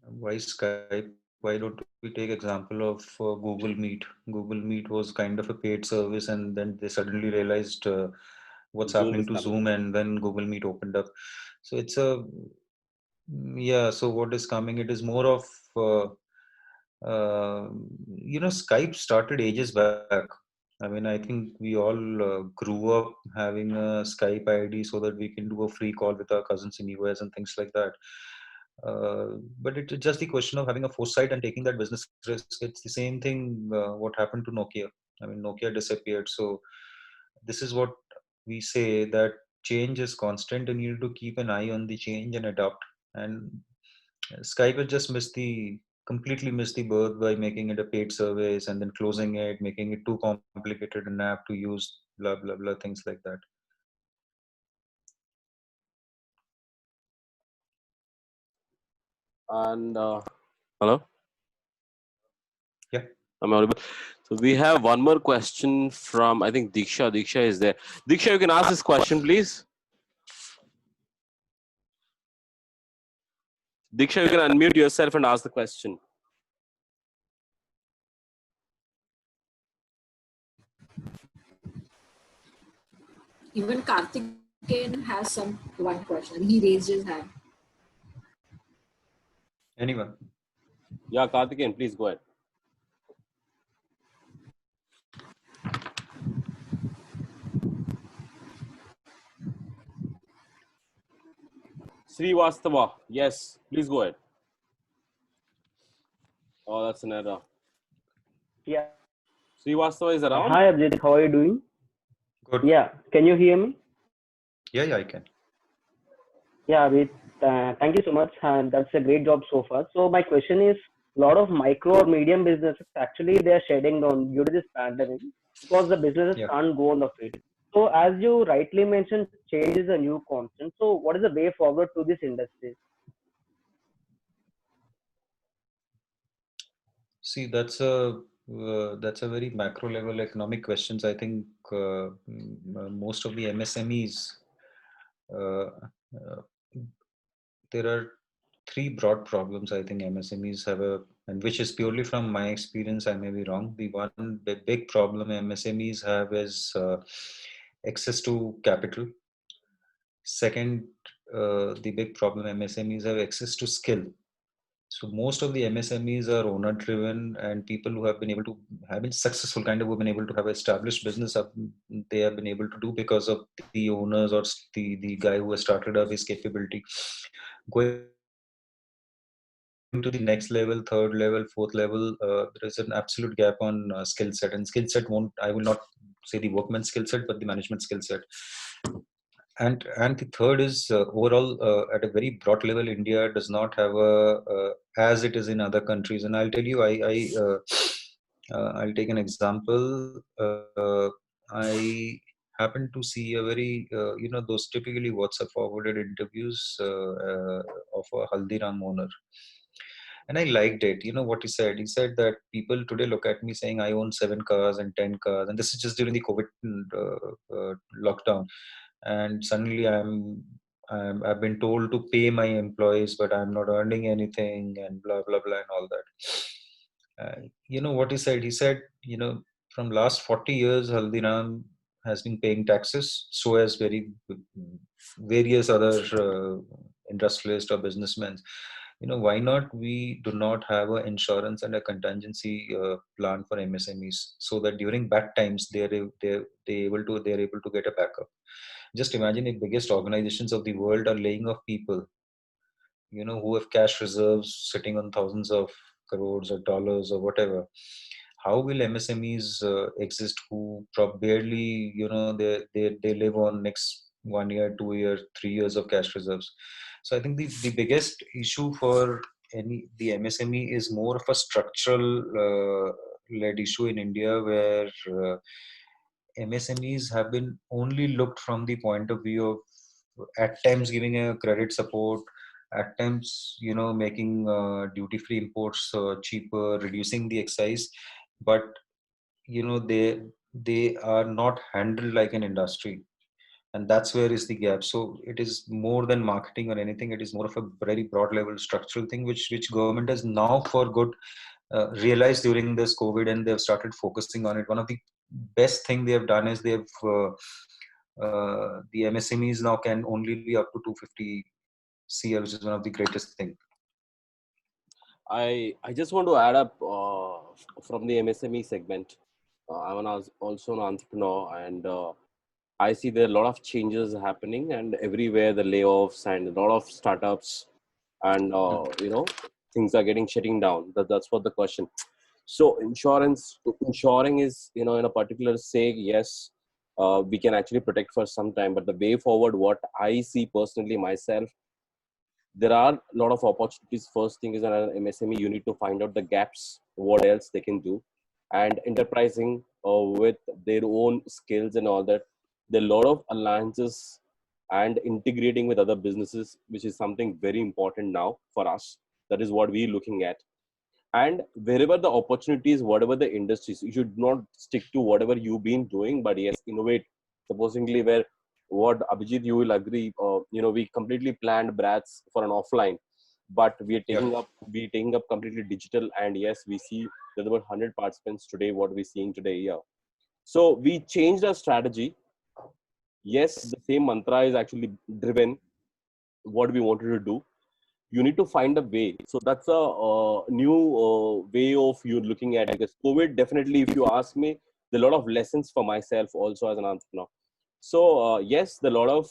Speaker 7: Why Skype? Why don't we take example of Google Meet? Google Meet was kind of a paid service, and then they suddenly realized what's happening to Zoom, and then Google Meet opened up. So it's so what is coming? It is more of Skype started ages back. I mean, I think we all grew up having a Skype ID so that we can do a free call with our cousins in US and things like that. But it's just the question of having a foresight and taking that business risk. It's the same thing what happened to Nokia. I mean, Nokia disappeared. So this is what we say, that change is constant and you need to keep an eye on the change and adapt. And Skype has just missed the completely missed the birth by making it a paid service and then closing it, making it too complicated an app to use, blah blah blah, things like that.
Speaker 1: And hello?
Speaker 7: Yeah.
Speaker 1: I'm audible. So we have one more question from, I think, Diksha. Diksha is there. Diksha, you can ask this question, please. Diksha, you can unmute yourself and ask the question.
Speaker 6: Even Karthikeyan has one question. He raised his hand.
Speaker 7: Anyone?
Speaker 1: Yeah, Karthikeyan, please go ahead. Srivastava, yes, please go ahead. Oh, that's an error.
Speaker 11: Yeah.
Speaker 1: Srivastava is around?
Speaker 11: Hi, Abhijit. How are you doing?
Speaker 7: Good.
Speaker 11: Yeah. Can you hear me?
Speaker 7: Yeah, I can.
Speaker 11: Yeah, Abhijit. Thank you so much. And that's a great job so far. So my question is, a lot of micro or medium businesses, actually, they are shedding down due to this pandemic because the businesses can't go on the field. So as you rightly mentioned, change is a new constant. So what is the way forward to this industry?
Speaker 7: See, that's a very macro level economic questions. I think most of the MSMEs, uh, uh, there are three broad problems I think MSMEs have and which is purely from my experience. I may be wrong. The big problem MSMEs have is access to capital. Second, the big problem MSMEs have access to skill. So most of the MSMEs are owner driven, and people who have been successful, kind of, who have been able to have established business they have been able to do because of the owners or the guy who has started up his capability. Going to the next level, third level, fourth level, there is an absolute gap on skill set, and skill set I will not say the workman skill set, but the management skill set. And the third is overall at a very broad level, India does not have as it is in other countries. And I'll tell you, I'll take an example. I happened to see a very those typically WhatsApp forwarded interviews of a Haldiram owner. And I liked it. You know what he said? He said that people today look at me saying I own 7 cars and 10 cars, and this is just during the COVID lockdown. And suddenly I've been told to pay my employees, but I'm not earning anything, and blah blah blah and all that. You know what he said? He said, from last 40 years, Haldiram has been paying taxes. So has various other industrialists or businessmen. Why not we do not have an insurance and a contingency plan for MSMEs, so that during bad times they're able to get a backup. Just imagine if biggest organizations of the world are laying off people, who have cash reserves sitting on thousands of crores or dollars or whatever. How will MSMEs exist who barely, they live on next 1 year, 2 years, 3 years of cash reserves? So I think the biggest issue for the MSME is more of a structural led issue in India, where MSMEs have been only looked from the point of view of at times giving a credit support, at times making duty-free imports cheaper, reducing the excise, but they are not handled like an industry, and that's where is the gap. So it is more than marketing or anything. It is more of a very broad level structural thing, which government has now for good realized during this COVID, and they've started focusing on it. One of the best thing they have done is the MSMEs now can only be up to 250 CL, which is one of the greatest thing.
Speaker 1: I just want to add up from the MSME segment. I'm also an entrepreneur, and I see there are a lot of changes happening, and everywhere the layoffs and a lot of startups, and things are shutting down. That's what the question. So insuring is in a particular say, yes, we can actually protect for some time, but the way forward, what I see personally myself, there are a lot of opportunities. First thing is, an MSME, you need to find out the gaps, what else they can do, and enterprising with their own skills and all that. There are a lot of alliances and integrating with other businesses, which is something very important now for us. That is what we're looking at. And wherever the opportunities, whatever the industries, you should not stick to whatever you've been doing, but yes, innovate. Supposedly, where what Abhijit, you will agree, we completely planned Bratz for an offline, but we're taking up completely digital. And yes, we see there's about 100 participants today, what we're seeing today here. So we changed our strategy. Yes, the same mantra is actually driven what we wanted to do. You need to find a way. So that's a new way of you looking at it. Because COVID, definitely, if you ask me, there are a lot of lessons for myself also as an entrepreneur. So yes, the lot of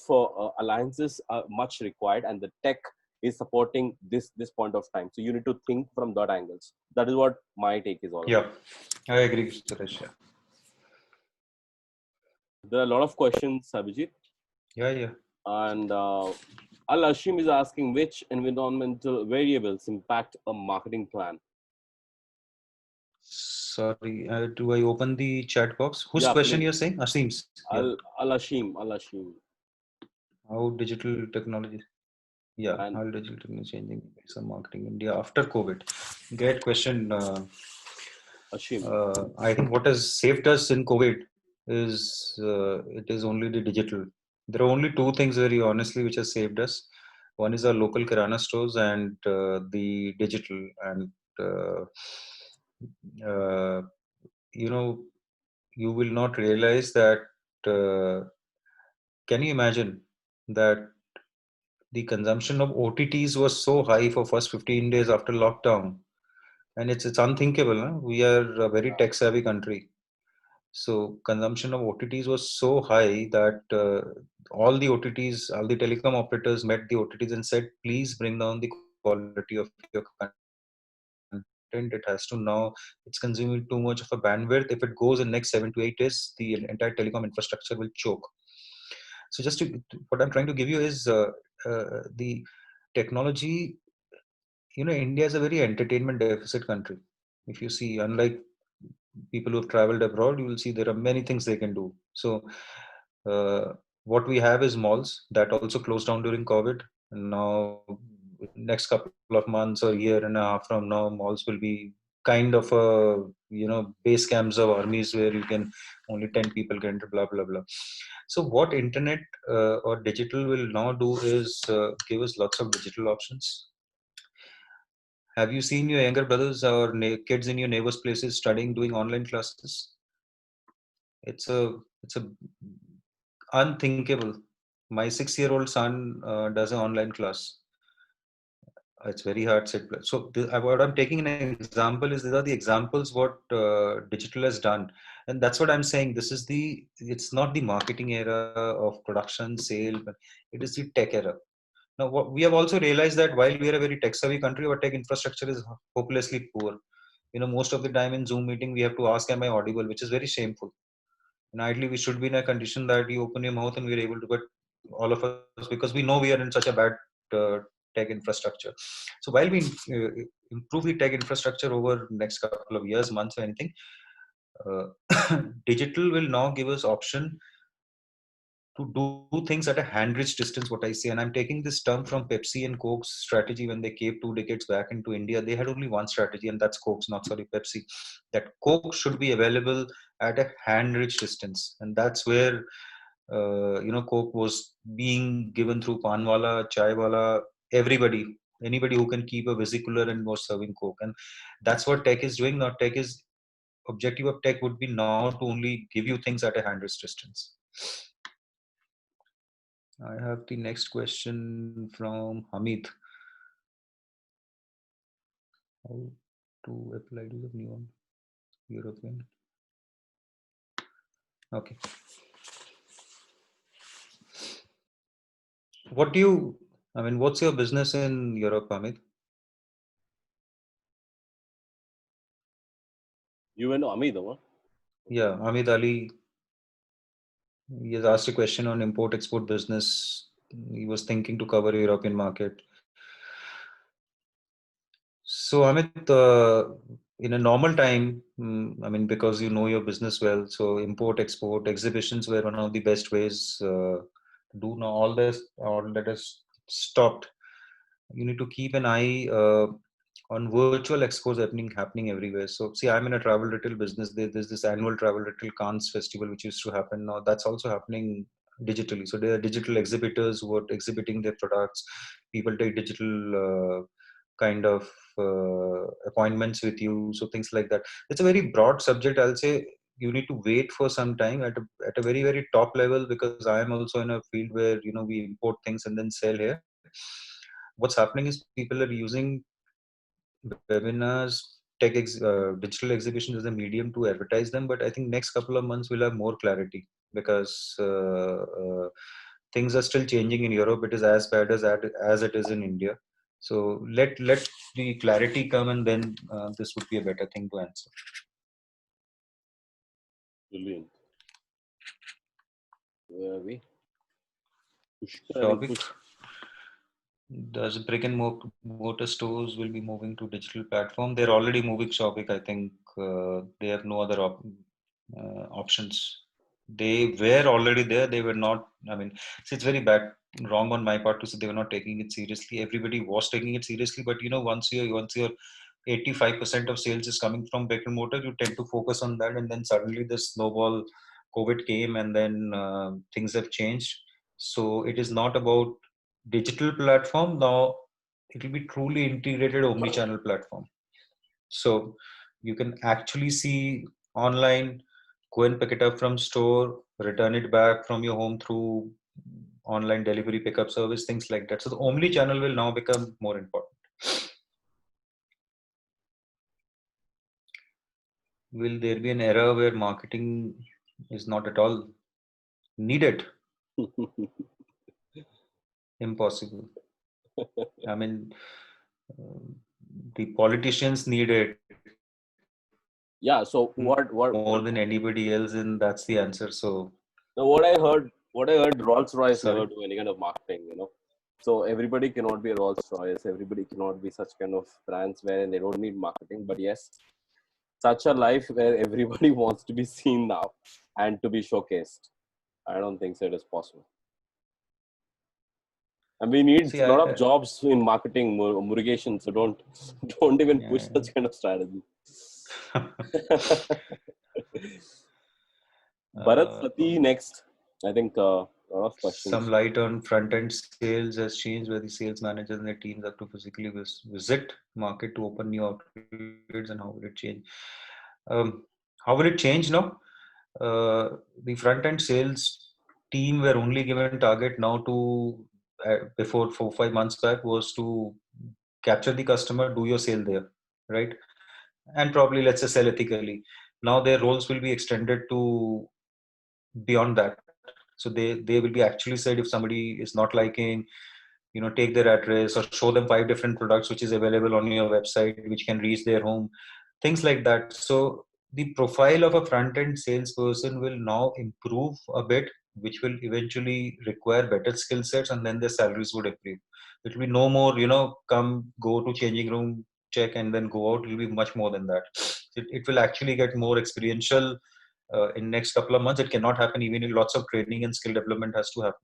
Speaker 1: alliances are much required, and the tech is supporting this point of time. So you need to think from that angles. That is what my take is all about.
Speaker 7: Yeah, I agree, Suresh. Yeah.
Speaker 1: There are a lot of questions, Abhijit.
Speaker 7: Yeah.
Speaker 1: And Al-Ashim is asking, which environmental variables impact a marketing plan?
Speaker 7: Sorry, do I open the chat box? Whose question you're saying? Asim's.
Speaker 1: Al-Ashim.
Speaker 7: How digital technology? Yeah, how digital technology changing some marketing in India after COVID? Great question.
Speaker 1: Ashim.
Speaker 7: I think what has saved us in COVID is it is only the digital. There are only two things, very honestly, which has saved us. One is our local kirana stores and the digital. And you will not realize that. Can you imagine that the consumption of OTTs was so high for first 15 days after lockdown? And it's unthinkable. Huh? We are a very tech savvy country. So consumption of OTTs was so high that all the OTTs, all the telecom operators met the OTTs and said, please bring down the quality of your content. It has to now, it's consuming too much of a bandwidth. If it goes in next 7 to 8 days, the entire telecom infrastructure will choke. So just what I'm trying to give you is the technology. India is a very entertainment deficit country. If you see, unlike people who have traveled abroad, you will see there are many things they can do. So what we have is malls that also closed down during COVID. And now, next couple of months or year and a half from now, malls will be kind of base camps of armies where you can only 10 people can enter, blah blah blah. So what internet or digital will now do is give us lots of digital options. Have you seen your younger brothers or kids in your neighbors' places studying, doing online classes? It's a unthinkable. My 6-year-old son does an online class. It's very hard set. So what I'm taking an example is these are the examples what digital has done, and that's what I'm saying. It's not the marketing era of production, sale, but it is the tech era. Now, what we have also realized that while we are a very tech-savvy country, our tech infrastructure is hopelessly poor. Most of the time in Zoom meeting, we have to ask, am I audible? Which is very shameful. And ideally, we should be in a condition that you open your mouth and we're able to, but all of us, because we know we are in such a bad tech infrastructure. So while we improve the tech infrastructure over next couple of years, months or anything, digital will now give us option to do things at a hand-reach distance, what I say. And I'm taking this term from Pepsi and Coke's strategy when they came 2 decades back into India. They had only one strategy, and that's Pepsi. That Coke should be available at a hand-reach distance. And that's where, Coke was being given through Panwala, Chaiwala, anybody who can keep a vesicular and was serving Coke. And that's what tech is doing. Now, objective of tech would be now to only give you things at a hand-reach distance. I have the next question from Hamid. How to apply to the new European? Okay. What's your business in Europe, Hamid?
Speaker 1: You went to Hamid, or?
Speaker 7: Yeah, Hamid Ali. He has asked a question on import-export business. He was thinking to cover European market. So Amit, in a normal time, I mean, because you know your business well, so import, export, exhibitions were one of the best ways to do. Now all that is stopped. You need to keep an eye on virtual expos happening everywhere. So see, I'm in a travel retail business. There's this annual travel retail Cannes festival which used to happen. Now that's also happening digitally. So there are digital exhibitors who are exhibiting their products. People take digital kind of appointments with you. So things like that. It's a very broad subject. I'll say you need to wait for some time at a very very top level, because I am also in a field where we import things and then sell here. What's happening is people are using webinars, digital exhibitions as a medium to advertise them. But I think next couple of months we'll have more clarity, because things are still changing in Europe. It is as bad as it is in India. So let the clarity come, and then this would be a better thing to answer.
Speaker 1: Brilliant. Where are we?
Speaker 7: Topic. Does brick and mortar stores will be moving to digital platform? They're already moving. Shopik, I think they have no other options. They were already there. They were not. I mean, it's very wrong on my part to say they were not taking it seriously. Everybody was taking it seriously, but once your 85% of sales is coming from brick and mortar, you tend to focus on that, and then suddenly the snowball COVID came, and then things have changed. So it is not about digital platform now. It will be truly integrated omni-channel platform. So you can actually see online, go and pick it up from store, return it back from your home through online delivery pickup service, things like that. So the omni-channel will now become more important. Will there be an era where marketing is not at all needed? Impossible. I mean, the politicians need it.
Speaker 1: Yeah. So what
Speaker 7: more than anybody else, and that's the answer. So
Speaker 1: now what I heard, Rolls-Royce never do any kind of marketing. So everybody cannot be a Rolls-Royce. Everybody cannot be such kind of brands where they don't need marketing. But yes, such a life where everybody wants to be seen now and to be showcased. I don't think so it is possible. And we need a lot of jobs in marketing, Murugesh, so don't even push such kind of strategy. Bharat Sati next. I think a lot of questions.
Speaker 7: Some light on front-end sales has changed, where the sales managers and their teams have to physically visit market to open new outlets, and how will it change? How will it change now? The front-end sales team were only given target now to before 4-5 months back was to capture the customer, do your sale there, right? And probably let's say sell ethically. Now their roles will be extended to beyond that. So they will be actually said, if somebody is not liking, take their address or show them 5 different products which is available on your website, which can reach their home, things like that. So the profile of a front-end salesperson will now improve a bit, which will eventually require better skill sets, and then their salaries would improve. It will be no more, come, go to changing room, check, and then go out. It will be much more than that. It will actually get more experiential in next couple of months. It cannot happen. Even lots of training and skill development has to happen.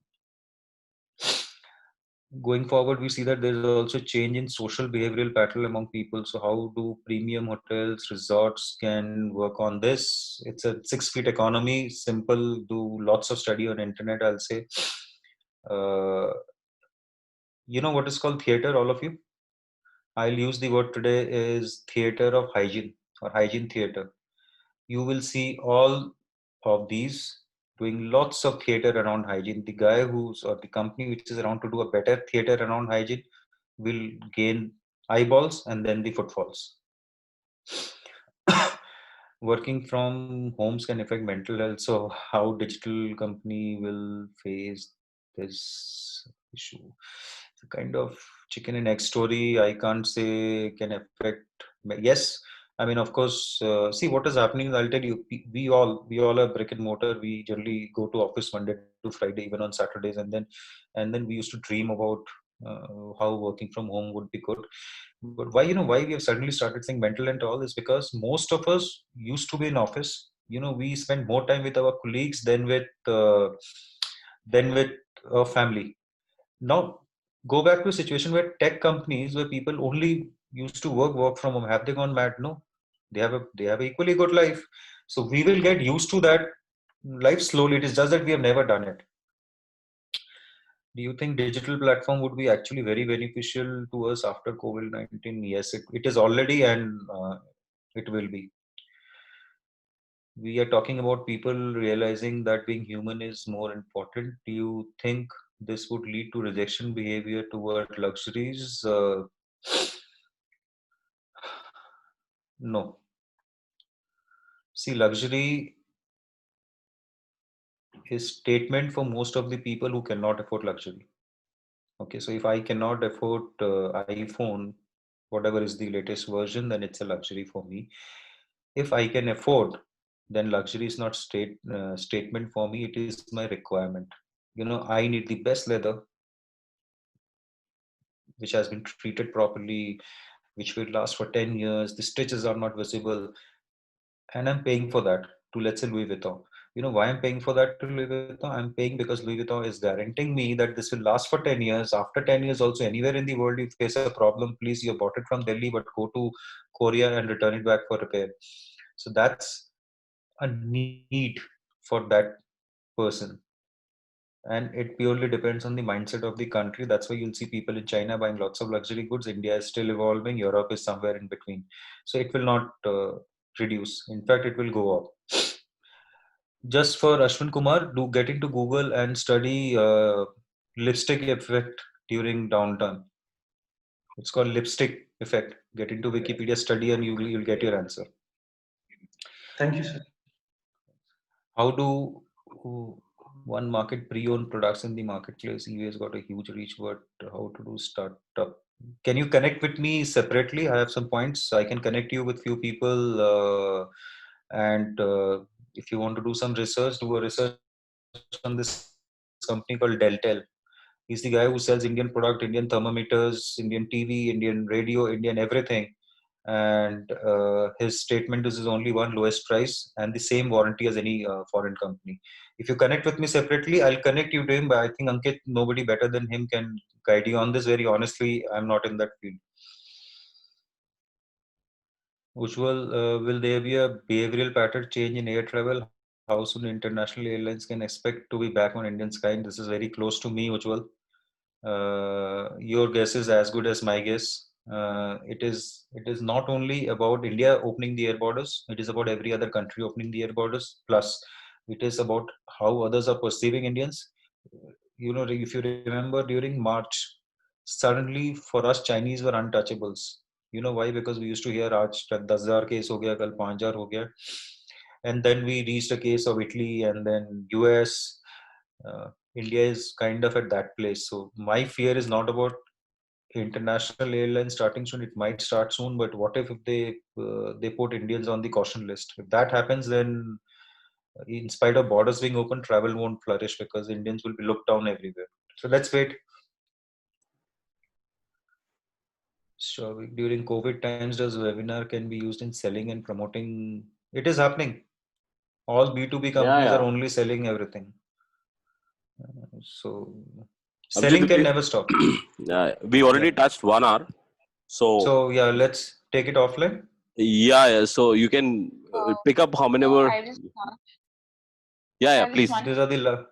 Speaker 7: Going forward, we see that there is also change in social behavioral pattern among people. So how do premium hotels, resorts can work on this? It's a 6 feet economy, simple, do lots of study on internet, I'll say. You know what is called theater, all of you? I'll use the word today is theater of hygiene, or hygiene theater. You will see all of these doing lots of theater around hygiene. The guy or the company which is around to do a better theater around hygiene will gain eyeballs and then the footfalls. Working from homes can affect mental health. So how digital company will face this issue? It's a kind of chicken and egg story. I can't say can affect. Yes, I mean, of course, see what is happening. I'll tell you, we all are brick and mortar. We generally go to office Monday to Friday, even on Saturdays, and then we used to dream about how working from home would be good. But why we have suddenly started saying mental and all is because most of us used to be in office. We spend more time with our colleagues than with family. Now go back to a situation where tech companies where people only used to work from home. Have they gone mad? No, they have equally good life. So we will get used to that life slowly. It is just that we have never done it. Do you think digital platform would be actually very beneficial to us after COVID-19? Yes, it is already, and it will be. We are talking about people realizing that being human is more important. Do you think this would lead to rejection behavior toward luxuries? No. See, luxury is statement for most of the people who cannot afford luxury. Okay, so if I cannot afford iPhone, whatever is the latest version, then it's a luxury for me. If I can afford, then luxury is not statement for me. It is my requirement. I need the best leather, which has been treated properly, which will last for 10 years. The stitches are not visible, and I'm paying for that to, let's say, Louis Vuitton. Why I'm paying for that to Louis Vuitton? I'm paying because Louis Vuitton is guaranteeing me that this will last for 10 years. After 10 years, also anywhere in the world you face a problem, please, you bought it from Delhi, but go to Korea and return it back for repair. So that's a need for that person. And it purely depends on the mindset of the country. That's why you'll see people in China buying lots of luxury goods. India is still evolving. Europe is somewhere in between. So it will not reduce. In fact, it will go up. Just for Ashwin Kumar, do get into Google and study lipstick effect during downturn. It's called lipstick effect. Get into Wikipedia, study, and you'll get your answer.
Speaker 2: Thank you, sir.
Speaker 7: How do one market pre-owned products in the marketplace? eBay has got a huge reach, but how to do startup? Can you connect with me separately? I have some points. I can connect you with few people, and if you want to do some research, do a research on this company called Deltel. He's the guy who sells Indian product, Indian thermometers, Indian TV, Indian radio, Indian everything. And his statement is only one lowest price and the same warranty as any foreign company. If you connect with me separately, I'll connect you to him. But I think Ankit, nobody better than him can guide you on this. Very honestly, I'm not in that field. Ujjwal, will there be a behavioral pattern change in air travel? How soon international airlines can expect to be back on Indian sky? This is very close to me, Ujjwal. Your guess is as good as my guess. It is not only about India opening the air borders. It is about every other country opening the air borders. Plus, it is about how others are perceiving Indians. If you remember during March, suddenly for us Chinese were untouchables. You know why? Because we used to hear, "Aaj 10,000 case ho gaya, kal 5,000 ho gaya," and then we reached a case of Italy and then US. India is kind of at that place. So my fear is not about international airlines starting soon. It might start soon, but what if they put Indians on the caution list? If that happens, then in spite of borders being open, travel won't flourish because Indians will be looked down everywhere. So let's wait. So during COVID times, does webinar can be used in selling and promoting? It is happening. All B2B companies are only selling everything. So selling can never stop.
Speaker 1: We already touched 1 hour.
Speaker 7: So yeah, let's take it offline.
Speaker 1: Yeah. So you can pick up how many more. Yeah, please.
Speaker 7: These are the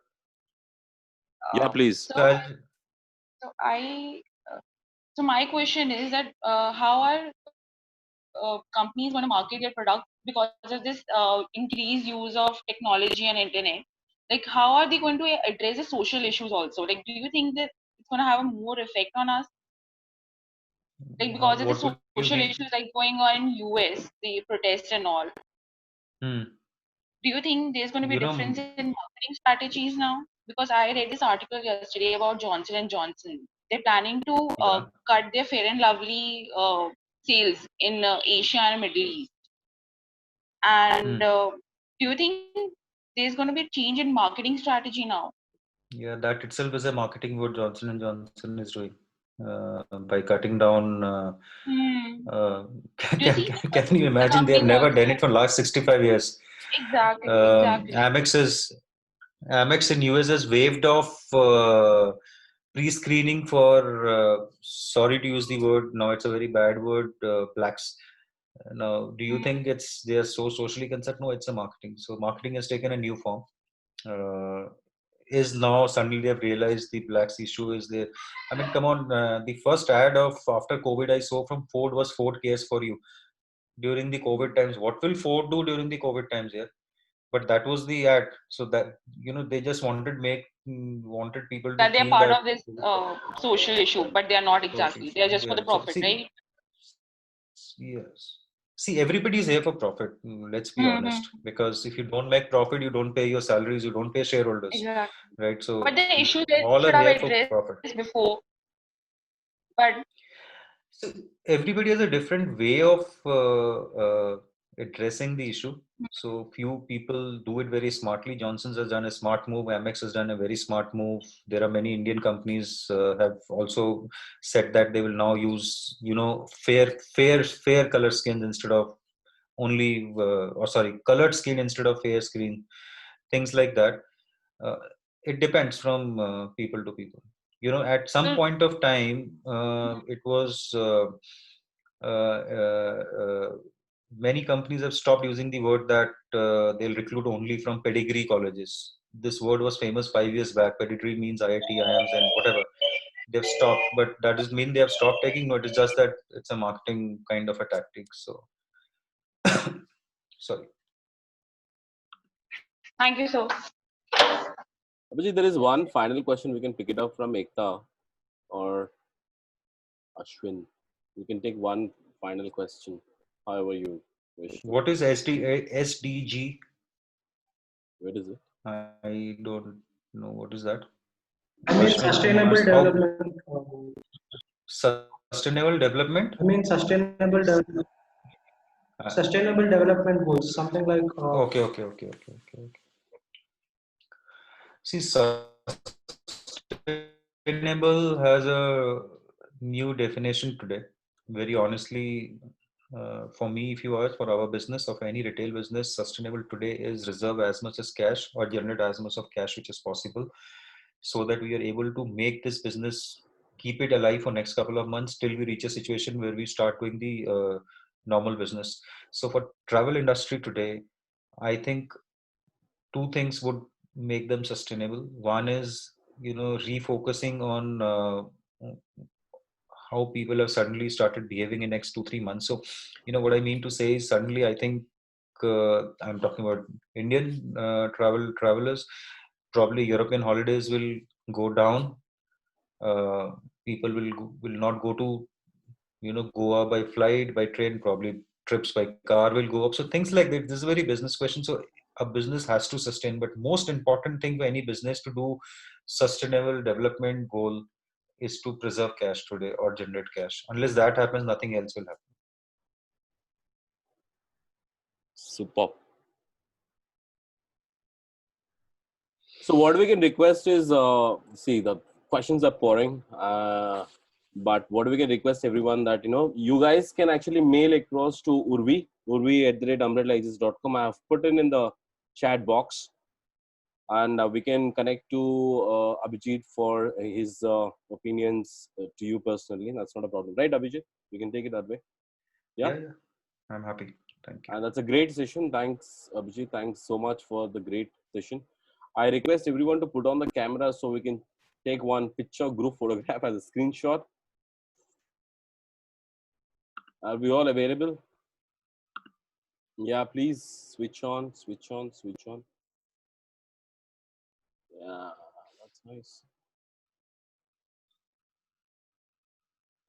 Speaker 1: yeah, please.
Speaker 12: So my question is that how are companies going to market their product because of this increased use of technology and internet? Like, how are they going to address the social issues also? Like, do you think that it's going to have a more effect on us? Like, because of the social issues like going on in US, the protests and all. Do you think there's going to be a difference in marketing strategies now? Because I read this article yesterday about Johnson and Johnson. They're planning to cut their Fair and Lovely sales in Asia and Middle East. And do you think there's going to be a change in marketing strategy now?
Speaker 7: Yeah, that itself is a marketing what Johnson and Johnson is doing. by cutting down.
Speaker 12: Do you see
Speaker 7: Can you
Speaker 12: the
Speaker 7: imagine? They have
Speaker 12: companies
Speaker 7: never done
Speaker 12: also?
Speaker 7: it for last 65 years.
Speaker 12: Exactly.
Speaker 7: Amex in US has waived off pre-screening for sorry to use the word, now it's a very bad word, blacks. Now, do you think they are so socially concerned? No, it's a marketing. So marketing has taken a new form. Is now suddenly they have realized the blacks issue is there. I mean, come on, the first ad of after COVID I saw from Ford was Ford cares for you during the COVID times. What will Ford do during the COVID times here? But that was the ad. So that they just wanted people to
Speaker 12: That they are
Speaker 7: feel
Speaker 12: part
Speaker 7: that.
Speaker 12: of this social issue, but they are not exactly. They are just for
Speaker 7: Yeah.
Speaker 12: the
Speaker 7: So
Speaker 12: profit,
Speaker 7: see,
Speaker 12: right?
Speaker 7: yes. See, everybody is here for profit. Let's be honest. Because if you don't make profit, you don't pay your salaries, you don't pay shareholders,
Speaker 12: Exactly.
Speaker 7: right? So
Speaker 12: But the issue they
Speaker 7: all
Speaker 12: should
Speaker 7: are
Speaker 12: have
Speaker 7: here for profit.
Speaker 12: addressed before. But
Speaker 7: So everybody has a different way of addressing the issue. So few people do it very smartly. Johnson's has done a smart move. Amex has done a very smart move. There are many Indian companies have also said that they will now use fair color skins instead of only colored skin instead of fair skin. Things like that. Uh, it depends from people to people. At some point of time, it was many companies have stopped using the word that they'll recruit only from pedigree colleges. This word was famous 5 years back. Pedigree means IIT, IIMs, and whatever. They've stopped, but that doesn't mean they have stopped taking. No, it is just that it's a marketing kind of a tactic. So, sorry.
Speaker 12: thank you, sir.
Speaker 1: Abhijit, there is one final question. We can pick it up from Ekta or Ashwin. You can take one final question, however you wish.
Speaker 7: What is SDG?
Speaker 1: Where is it?
Speaker 7: I don't know. What is that?
Speaker 2: I mean, sustainable development.
Speaker 7: Sustainable development?
Speaker 2: I mean, sustainable development goals, something like.
Speaker 7: Okay. See, sustainable has a new definition today. Very honestly, for me, if you ask for our business of any retail business, sustainable today is reserve as much as cash or generate as much of cash which is possible, so that we are able to make this business, keep it alive for next couple of months till we reach a situation where we start doing the normal business. So for travel industry today, I think two things would make them sustainable. One is refocusing on how people have suddenly started behaving in next 2-3 months. So what I mean to say is, suddenly I think I'm talking about Indian travelers. Probably European holidays will go down. People will not go to Goa by flight, by train. Probably trips by car will go up. So things like that. This is a very business question. So a business has to sustain, but most important thing for any business to do sustainable development goal is to preserve cash today or generate cash. Unless that happens, nothing else will happen.
Speaker 1: Superb. So what we can request is, see, the questions are pouring, but what we can request everyone that, you guys can actually mail across to urvi@umbrellaages.com. I have put in the chat box, and we can connect to Abhijit for his opinions to you personally. That's not a problem, right, Abhijit? We can take it that way.
Speaker 7: Yeah. I'm happy. Thank you.
Speaker 1: And that's a great session. Thanks, Abhijit. Thanks so much for the great session. I request everyone to put on the camera so we can take one picture, group photograph as a screenshot. Are we all available? Yeah, please switch on. Yeah, that's nice.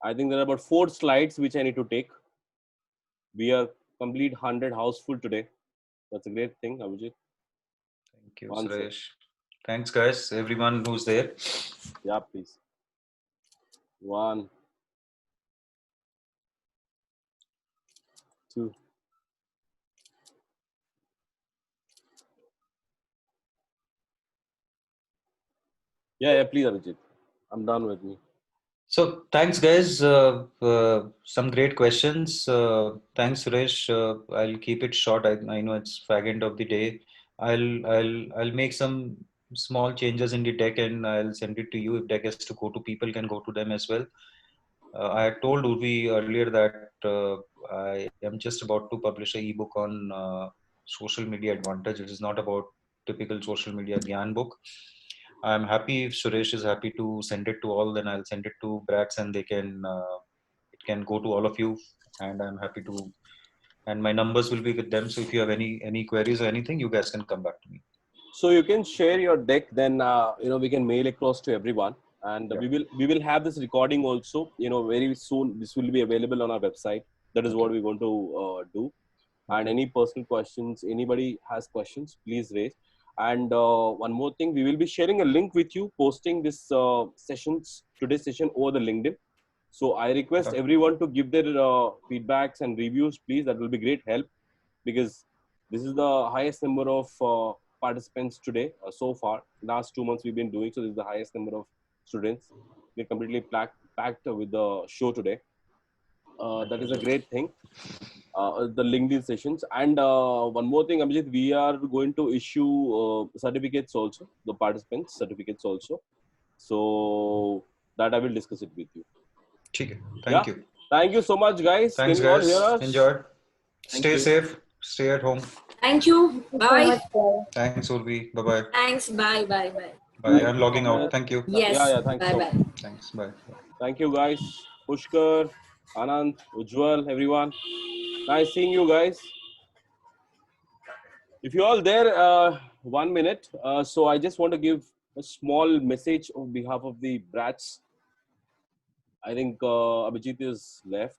Speaker 1: I think there are about 4 slides which I need to take. We are complete 100 houseful today. That's a great thing, Abhijit.
Speaker 7: Thank you, Suresh. Thanks, guys. Everyone who's there.
Speaker 1: Yeah, please. 1, 2. Yeah, please, Abhijit. I'm done with me.
Speaker 7: So thanks, guys. Some great questions. Thanks, Suresh. I'll keep it short. I know it's fag end of the day. I'll make some small changes in the deck and I'll send it to you. If deck has to go to people, can go to them as well. I had told Urvi earlier that I am just about to publish an ebook on social media advantage. It is not about typical social media Gyan book. I'm happy if Suresh is happy to send it to all, then I'll send it to Brats and they can, it can go to all of you. And I'm happy to, and my numbers will be with them. So if you have any queries or anything, you guys can come back to me.
Speaker 1: So you can share your deck, then we can mail across to everyone, and we will have this recording also. Very soon this will be available on our website. That is what we're going to do. And any personal questions, anybody has questions, please raise. And one more thing, we will be sharing a link with you, posting this today's session over the LinkedIn. So I request everyone to give their feedbacks and reviews, please. That will be great help, because this is the highest number of participants today so far. Last 2 months we've been doing, so this is the highest number of students. We're completely packed with the show today. That is a great thing. The LinkedIn sessions. And one more thing, Abhijit, we are going to issue certificates also, the participants certificates also. So that I will discuss it with you.
Speaker 7: Thank you.
Speaker 1: Thank you so much, guys.
Speaker 7: Thanks,
Speaker 1: Can you all
Speaker 7: guys.
Speaker 1: hear us?
Speaker 7: Enjoy. Stay safe. Stay at home.
Speaker 6: Thank you. Bye.
Speaker 7: Thanks, Urvi. Bye-bye.
Speaker 6: Thanks. Bye. Bye. Bye.
Speaker 7: Bye. I'm logging out. Thank you.
Speaker 6: Yes.
Speaker 1: Thanks.
Speaker 6: Bye. Bye.
Speaker 7: Thanks. Bye.
Speaker 1: Thank you, guys. Pushkar, Anand, Ujjwal, everyone. Nice seeing you guys. If you're all there, 1 minute. So I just want to give a small message on behalf of the brats. I think Abhijit is left.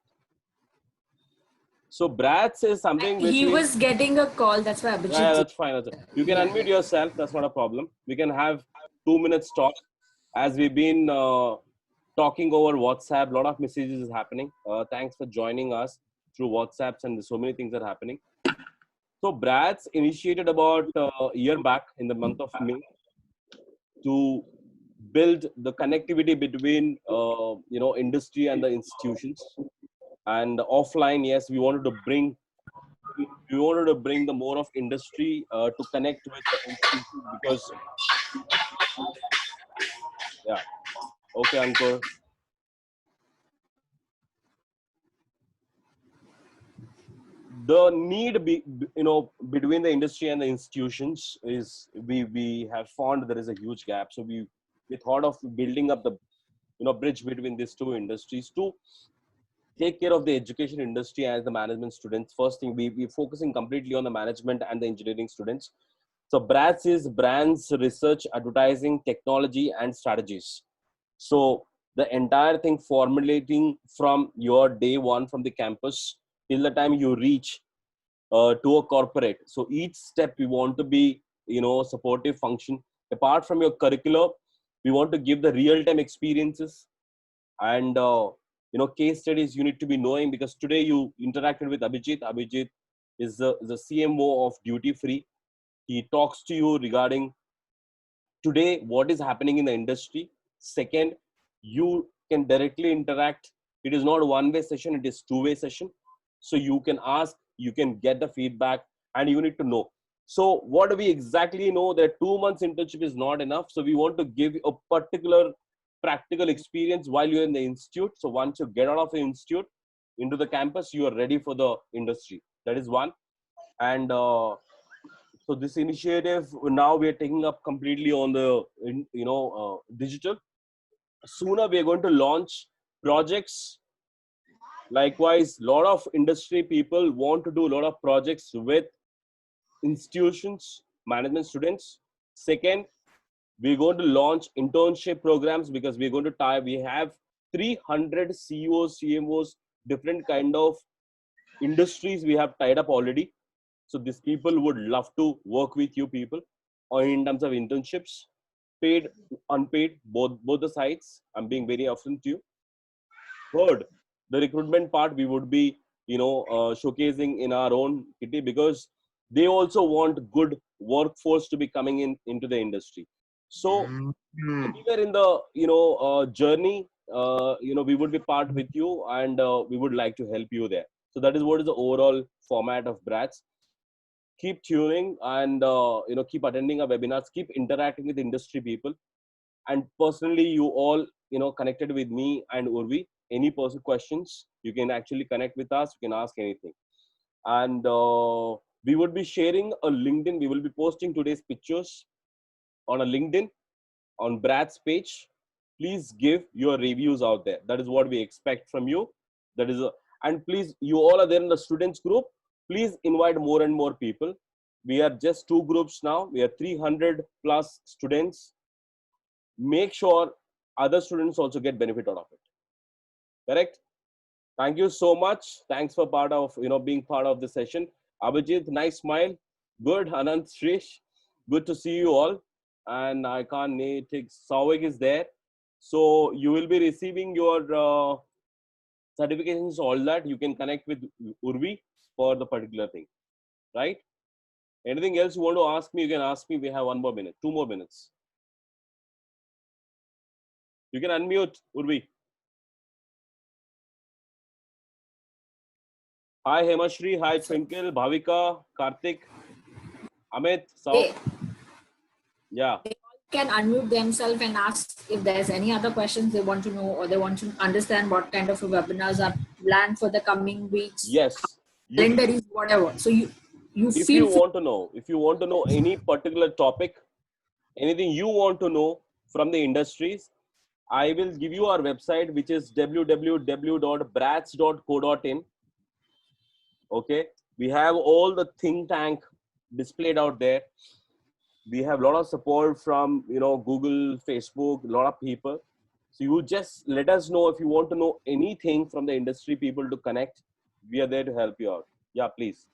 Speaker 1: So brats is something which
Speaker 6: he was getting a call. That's why Abhijit.
Speaker 1: Yeah, that's fine. You can unmute yourself. That's not a problem. We can have 2 minutes talk. As we've been talking over WhatsApp, a lot of messages is happening. Thanks for joining us through WhatsApps, and so many things are happening. So Brats initiated about a year back in the month of May to build the connectivity between industry and the institutions. And offline, yes, we wanted to bring the more of industry to connect with the institution, because okay, Ankur. The need between the industry and the institutions is we have found there is a huge gap. So we thought of building up the bridge between these two industries to take care of the education industry as the management students. First thing, we're focusing completely on the management and the engineering students. So BRATS is brands, research, advertising, technology, and strategies. So the entire thing formulating from your day one from the campus till the time you reach to a corporate. So each step we want to be, supportive function. Apart from your curriculum, we want to give the real-time experiences and, case studies you need to be knowing, because today you interacted with Abhijit. Abhijit is the CMO of Duty Free. He talks to you regarding today what is happening in the industry. Second, you can directly interact. It is not a one-way session, it is two-way session. So you can ask, you can get the feedback, and you need to know. So what do we exactly know? That 2 months internship is not enough. So we want to give a particular practical experience while you're in the institute. So once you get out of the institute into the campus, you are ready for the industry. That is one. And so this initiative now we are taking up completely on the digital. Sooner we are going to launch projects. Likewise, a lot of industry people want to do a lot of projects with institutions, management students. Second, we're going to launch internship programs, because we're going to we have 300 CEOs, CMOs, different kind of industries we have tied up already. So these people would love to work with you people, or in terms of internships, paid, unpaid, both the sides. I'm being very upfront to you. Third, the recruitment part we would be, showcasing in our own kitty, because they also want good workforce to be coming into the industry. So anywhere in the journey, we would be part with you, and we would like to help you there. So that is what is the overall format of BRATS. Keep tuning and keep attending our webinars, keep interacting with industry people, and personally you all connected with me and Urvi. Any personal questions, you can actually connect with us, you can ask anything. And we would be sharing a LinkedIn. We will be posting today's pictures on a LinkedIn on BRATS page. Please give your reviews out there. That is what we expect from you. And please, you all are there in the students group. Please invite more and more people. We are just 2 groups now. We are 300 plus students. Make sure other students also get benefit out of it. Correct? Thank you so much. Thanks for being part of the session. Abhijit, nice smile. Good. Anant, Shrish, good to see you all. And I can't take Sauvik is there. So you will be receiving your certifications, all that. You can connect with Urvi for the particular thing. Right? Anything else you want to ask me, you can ask me. We have 1 more minute, 2 more minutes. You can unmute, Urvi. Hi, Hemashri. Hi, Twinkle, Bhavika, Karthik, Amit, Saul.
Speaker 6: Hey.
Speaker 1: Yeah.
Speaker 6: They all can unmute themselves and ask if there's any other questions they want to know, or they want to understand what kind of webinars are planned for the coming weeks.
Speaker 1: Yes.
Speaker 6: Calendar is whatever. So
Speaker 1: if you want to know any particular topic, anything you want to know from the industries, I will give you our website, which is www.brats.co.in. Okay, we have all the think tank displayed out there. We have a lot of support from Google, Facebook, a lot of people. So you just let us know if you want to know anything from the industry people to connect. We are there to help you out. Yeah, please.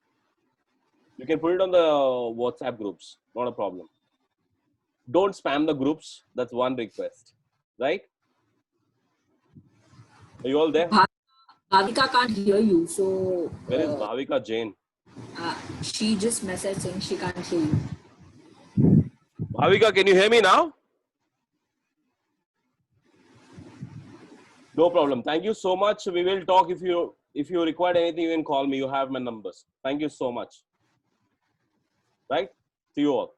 Speaker 1: You can put it on the WhatsApp groups. Not a problem. Don't spam the groups. That's one request. Right? Are you all there?
Speaker 6: Bhavika can't hear you. So
Speaker 1: where is Bhavika Jain?
Speaker 6: She just messaged saying she can't hear you.
Speaker 1: Bhavika, can you hear me now? No problem. Thank you so much. We will talk. If you require anything, you can call me. You have my numbers. Thank you so much. Right? See you all.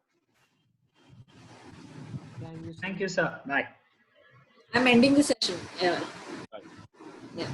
Speaker 5: Thank you, sir. Bye.
Speaker 6: I'm ending the session.
Speaker 1: Bye.
Speaker 6: Yeah.